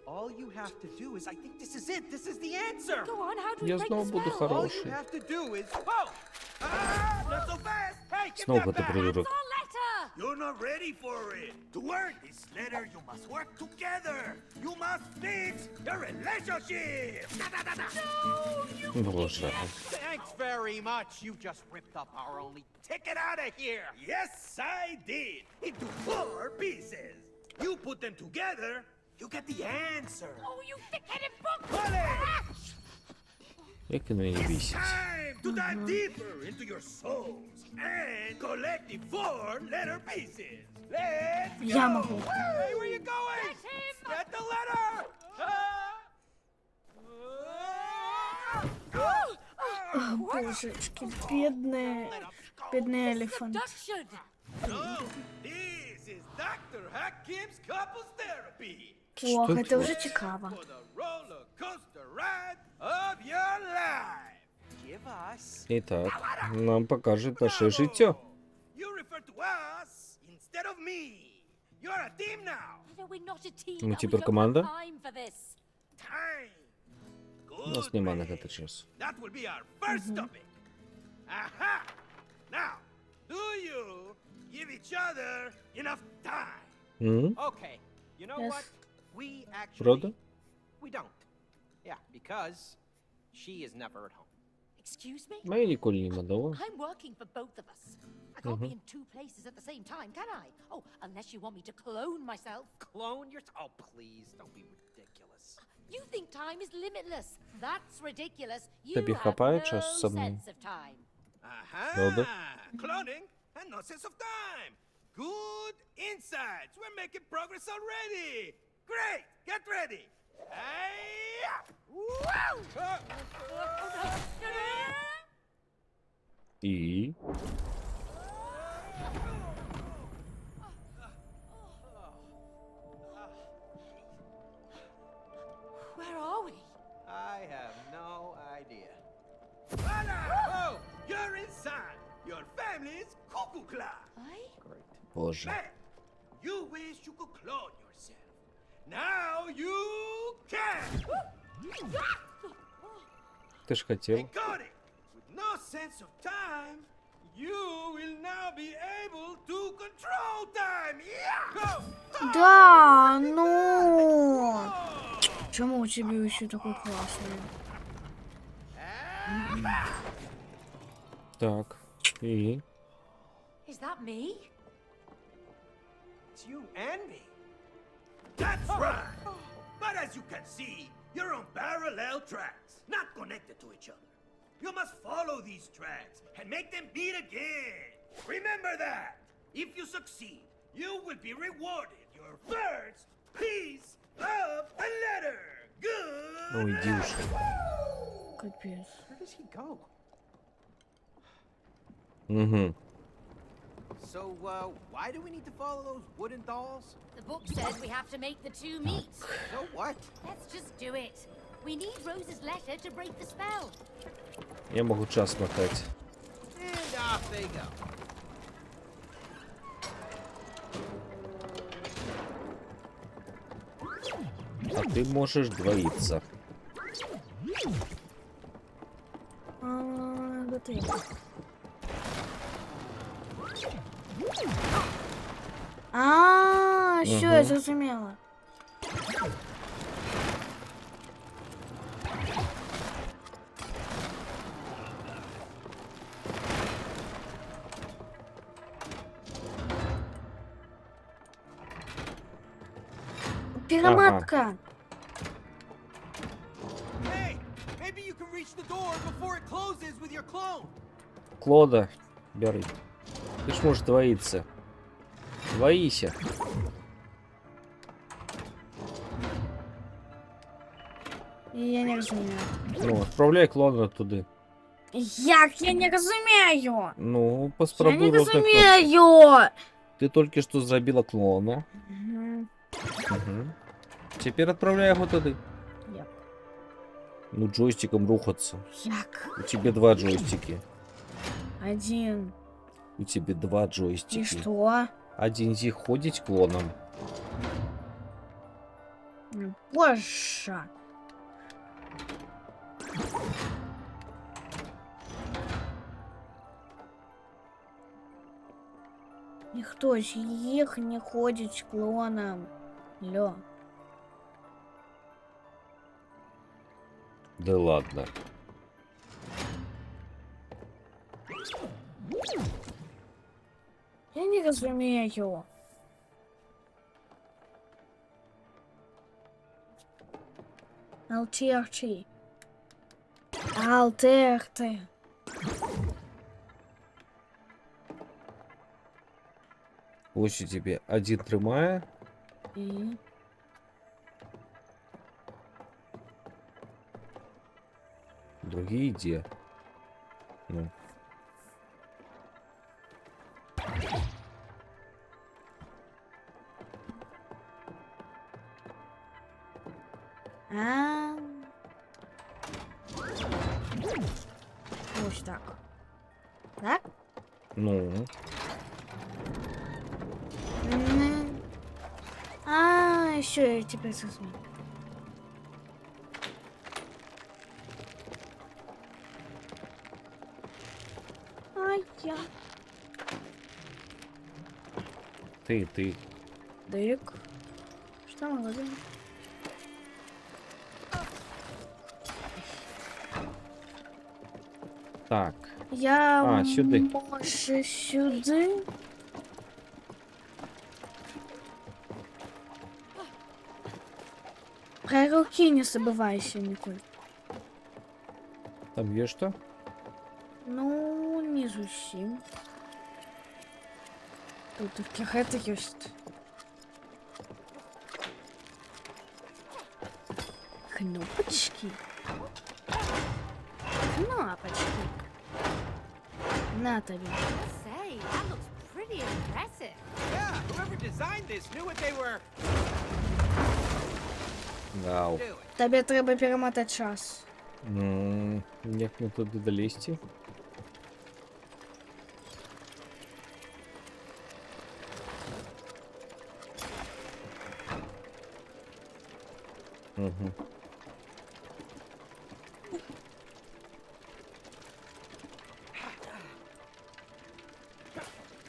All you have to do is, I think this is it. This is the answer. Go on. How do we Я break знову the буду spell? All you хороший. have to do is, whoa! Ah, not so fast! Hey, give Знову that ти back! придурок. It's our letter. You're not ready for it. To earn this letter, you must work together. You must fix your relationship. Боже. Thanks very much. You just ripped up our only ticket out of here. Yes, I did. Into 4 pieces. You put them together, you get the answer. Oh, you thick-headed book. College! Як він мені бісить. Time to dive deeper into your souls and collect the 4 letter pieces. Let's go. Я могу. Hey, where you going? Get him. Get the letter! О, божечки, бедный элефант. Seduction. So, this is Dr. Hakim's couples therapy. Ох, Что это уже творится? цікаво. For the roller coaster ride of your life. Give us. І так, нам покажуть наше життя. You refer to us instead of me. You're a team now. No, we're not a team. Ну, and we тепер don't команда? have time for this. Time. У нас Good нема на man. це часу. That will be our first topic. Aha! Now, do you give each other enough time? М? Okay. You know Yes. what? We actually. Правда? We don't. Yeah, because she is never at home. Excuse me? Моя ніколи не мадова. I'm working for both of us. I can't be in 2 places at the same time, can I? Oh, unless you want me to clone myself. Clone yourself? Oh, please, don't be ridiculous. You think time is limitless. That's ridiculous. You Тобі have хапає no часу самому? sense of time. Правда? Cloning and no sense of time. Good insights. We're making progress already. Great. Get ready. Hey! Woo! І Where are we? I have no idea. Voila! Oh, you're inside. Your family's cuckoo class. I? Great. Боже. Man, you wish you could clone yourself. Now you can. Ти ж хотів. And got it. With no sense of time, you will now be able to control time. Yeah! Go! Да, ну. Чему у тебя еще такой классный? Так. І Is that me? It's you and me. That's right. But as you can see, you're on parallel tracks, not connected to each other. You must follow these tracks and make them meet again. Remember that. If you succeed, you will be rewarded your first piece of a letter. Good. Ой, дівушка. Капец. Where does he go? Угу. So, why do we need to follow those wooden dolls? The book says we have to make the 2 meet. So what? Let's just do it. We need Rose's letter to break the spell. Я можу час мотати. And off they go. А ти можеш двоїться. ти. А, що я Мгм. зрозуміла. Перемотка. Hey, maybe you can reach the door before it closes with your clone. Клода, бери. Ты ж можешь двоиться. Двоися. Я не розумію. Ну, отправляй клона туди. Як? Я не розумію. Ну, Я поспробуй не розмахнути. розумію. Ты только что забила клона. Мгм. Угу. Теперь отправляй его туди. Як? Ну, джойстиком рухаться. Як? У тебя 2 джойстики. Один. У тебя 2 І джойстики. що? Один из них ходить клоном. Ну, Боже. Ніхто з їх не ходить клоном. Льо. Да ладно. Я не розумію. Алтерти. Алтерти. Ось у тебе один тримає, І... другий йде. Ну. А. Ось так. Так? Ну. М. А, що я тебе зрозумів. А я. Ты. Дик. Что мы делаем? Так. Я А, сюди. може сюди. Про руки не забывайся, Николь. Там є що? Ну, не зовсім. Тут таких это есть. Кнопочки. Кнопочки. На тобі. Say, that looks pretty impressive. Yeah, whoever designed this knew what they were Вау. doing. Тобі треба перемотати час. Як мне туди долізти? Угу.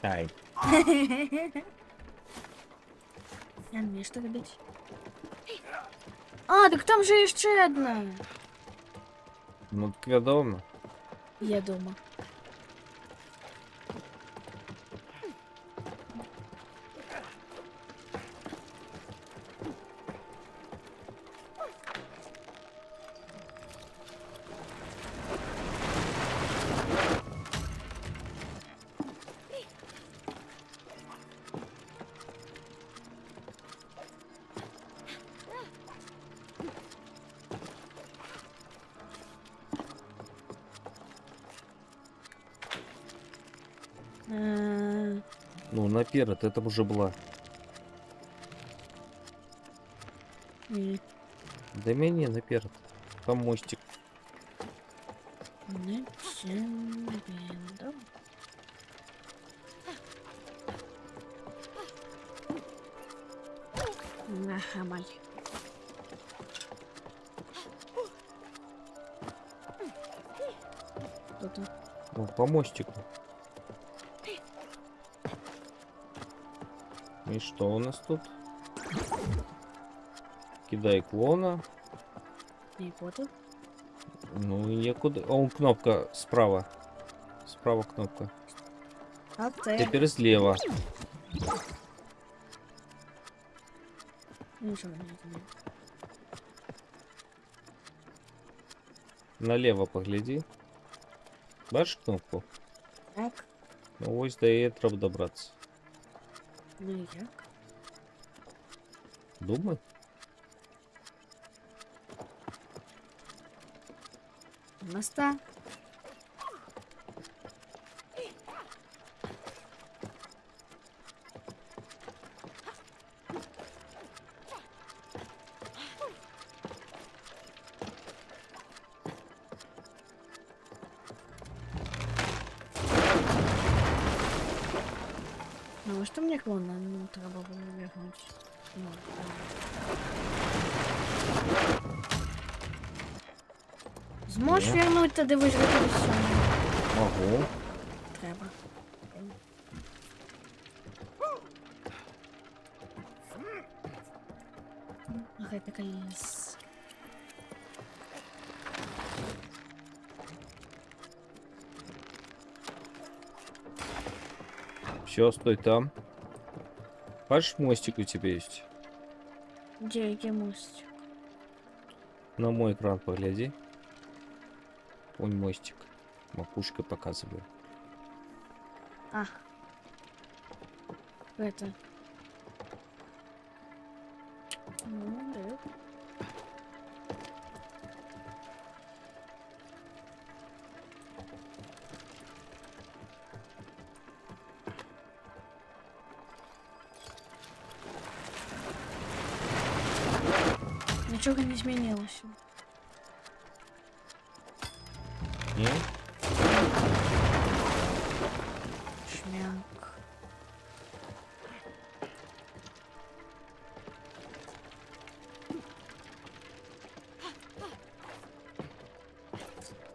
Ай. А мені що робити? А, так там же ще одна. Ну так відомо. Я дома. Ну, наперед, это уже была. Ні. Да менее наперед. Там мостик. Не чемпіон. Нахамаль. Тут. Ну, по мостику. И что у нас тут? Кидай клона. Не понял. Ну и некуда. О, кнопка справа. Справа кнопка. А ты? Теперь слева. Ничего не знаю. Налево погляди. Бачиш кнопку? Так. Ну ось до її треба добратися. Ну и як? Думай. Моста. Ну, а что мне клон нам треба було вернуть? Ну, зможеш Ні. вернуть тоді вижити все? Ого. Треба. Ага, така ліс. Все, стой там. Бачиш, мостик у тебя есть? Де який мост? На мой экран погляди. Вон мостик. Макушкой показываю. А. Это. Ну, да. Ничего не изменилось. Не? Шмяк.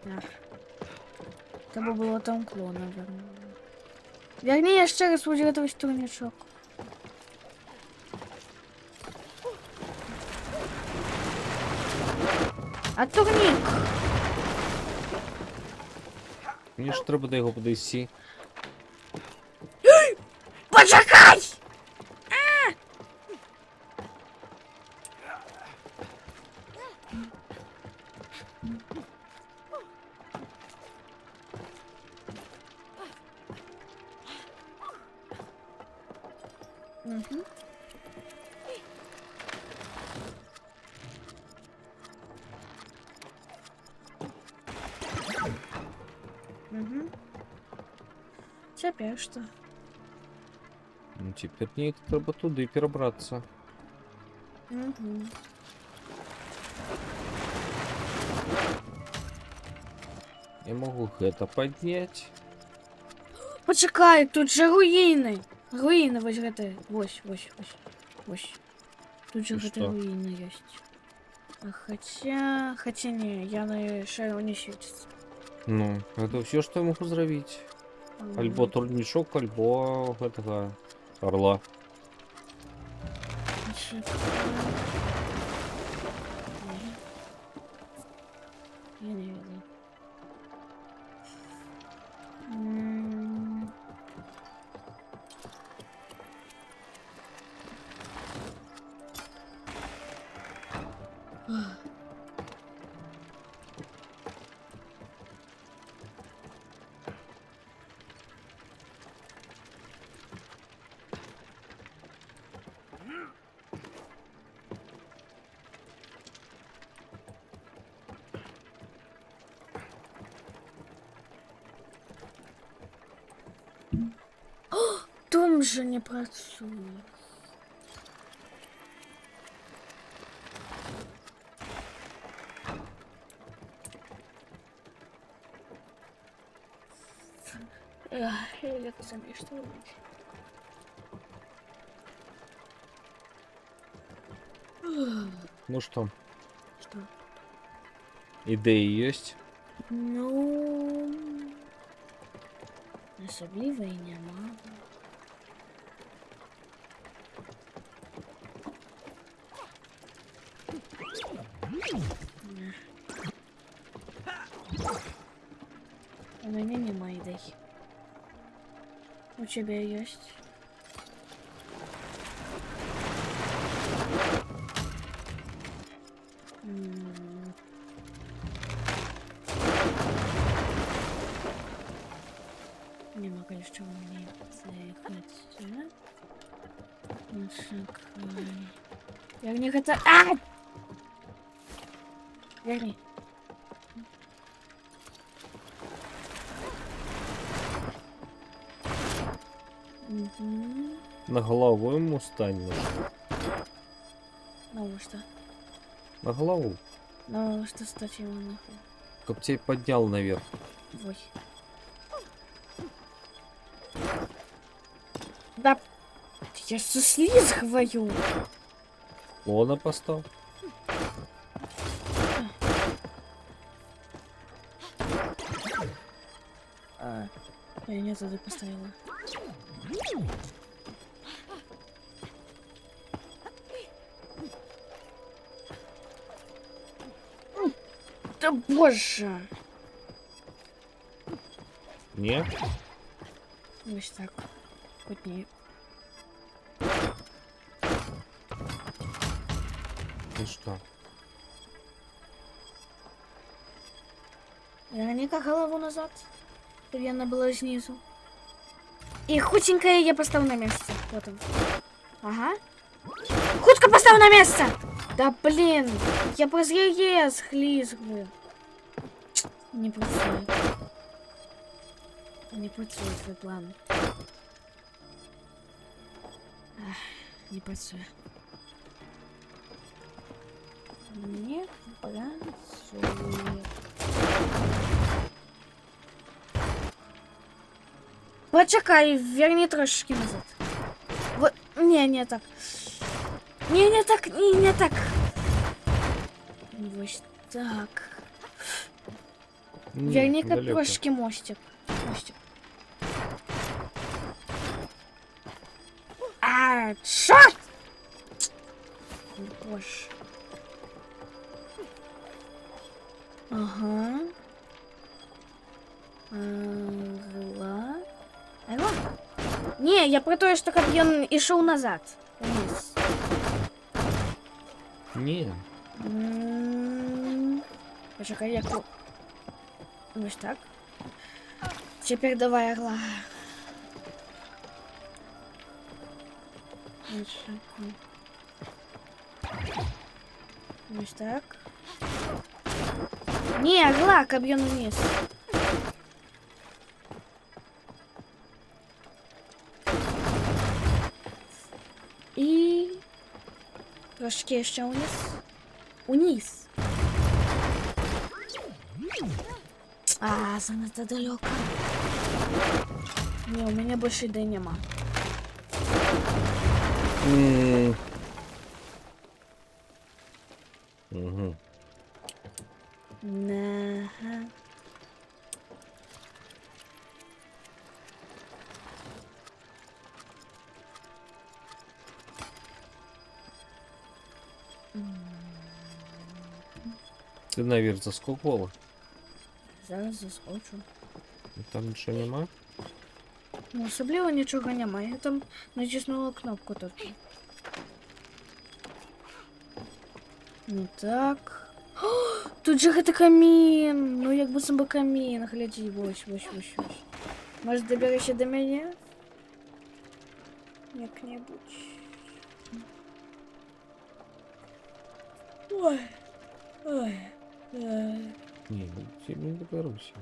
Так. Треба було там клона вернути. Верні, я ще раз виготовить турнічок. А турнік? Мені ж треба до його подійти. Почекай! Угу. Угу. Теперь что? Ну, тепер мені треба туди перебратися. Угу. Я можу это поднять. Почекай, тут же руїни. Руїни ось гэта. Ось. Тут же И гэта что? руїни есть. А хотя не, я на шару не светится. Ну, это все, что я могу зробити. Альбо турнічок, альбо гэтага орла. Я не видно. М. Дом же не працує. Или ты забей, что робити? Ну что, Что? ідеї есть? Ну, Особливої нема. У меня нема идей. У тебя есть? Нема, конечно, у меня цехать. Я не хотел. А! Верни. Угу. На голову ему стань. Ну что? На голову. Ну что стать его нахуй? Как тебя поднял наверх. Ой. Да. Я со слизгваю. Лона постал. Я не туда поставила. Да боже! Не? Вот так. Хоть не. Ну что? Верни-ка голову назад. Чтобы она была снизу. И худенькая я поставлю на место. Вот он. Ага. Худко поставь на место! Да блин! Я без яиц хлизгаю. Не працует. Не працует твой план. Ах, не працует. Не працует. Почекай, верни трошечки назад. Вот, не так. Не так, не так. Вот так. Верни-ка далеко. трошечки мостик. Мостик. А, черт! Боже. Ага. Ла. Алло? Не, я про то, что копьон и шел назад. Вниз. Не. Почекай, я... Вот так. Теперь давай, Орла. Вот так. Не, Орла, копьон вниз. И... Трошки еще вниз. Вниз. А, занадто далеко. Не, у меня больше идей нема. Угу. Ага. Ти наверх заскокувала? Зараз заскочу. Там нічого нема? Ну, особливо нічого немає. Я там натиснула кнопку тільки. Ну так. О, тут же это камін. Ну якби сам би камін. Гляді, ось. Може доберешся до мене? Як-небудь. Ой. Ні, я не доберуся.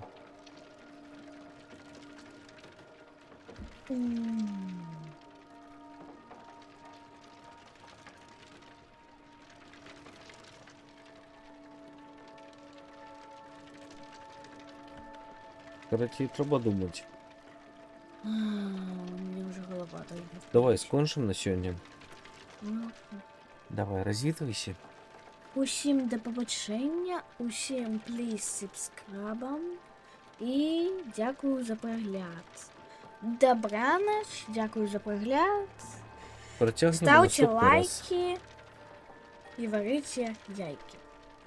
Короче, треба думати. У меня уже голова дает. Давай скончим на сьогодні. Ну, Давай, розвітуйся. усім до побачення, усім пліз subscribe і дякую за перегляд. Добраніч, дякую за перегляд. Протягнемо Ставте наступний раз. лайки і варите яйки.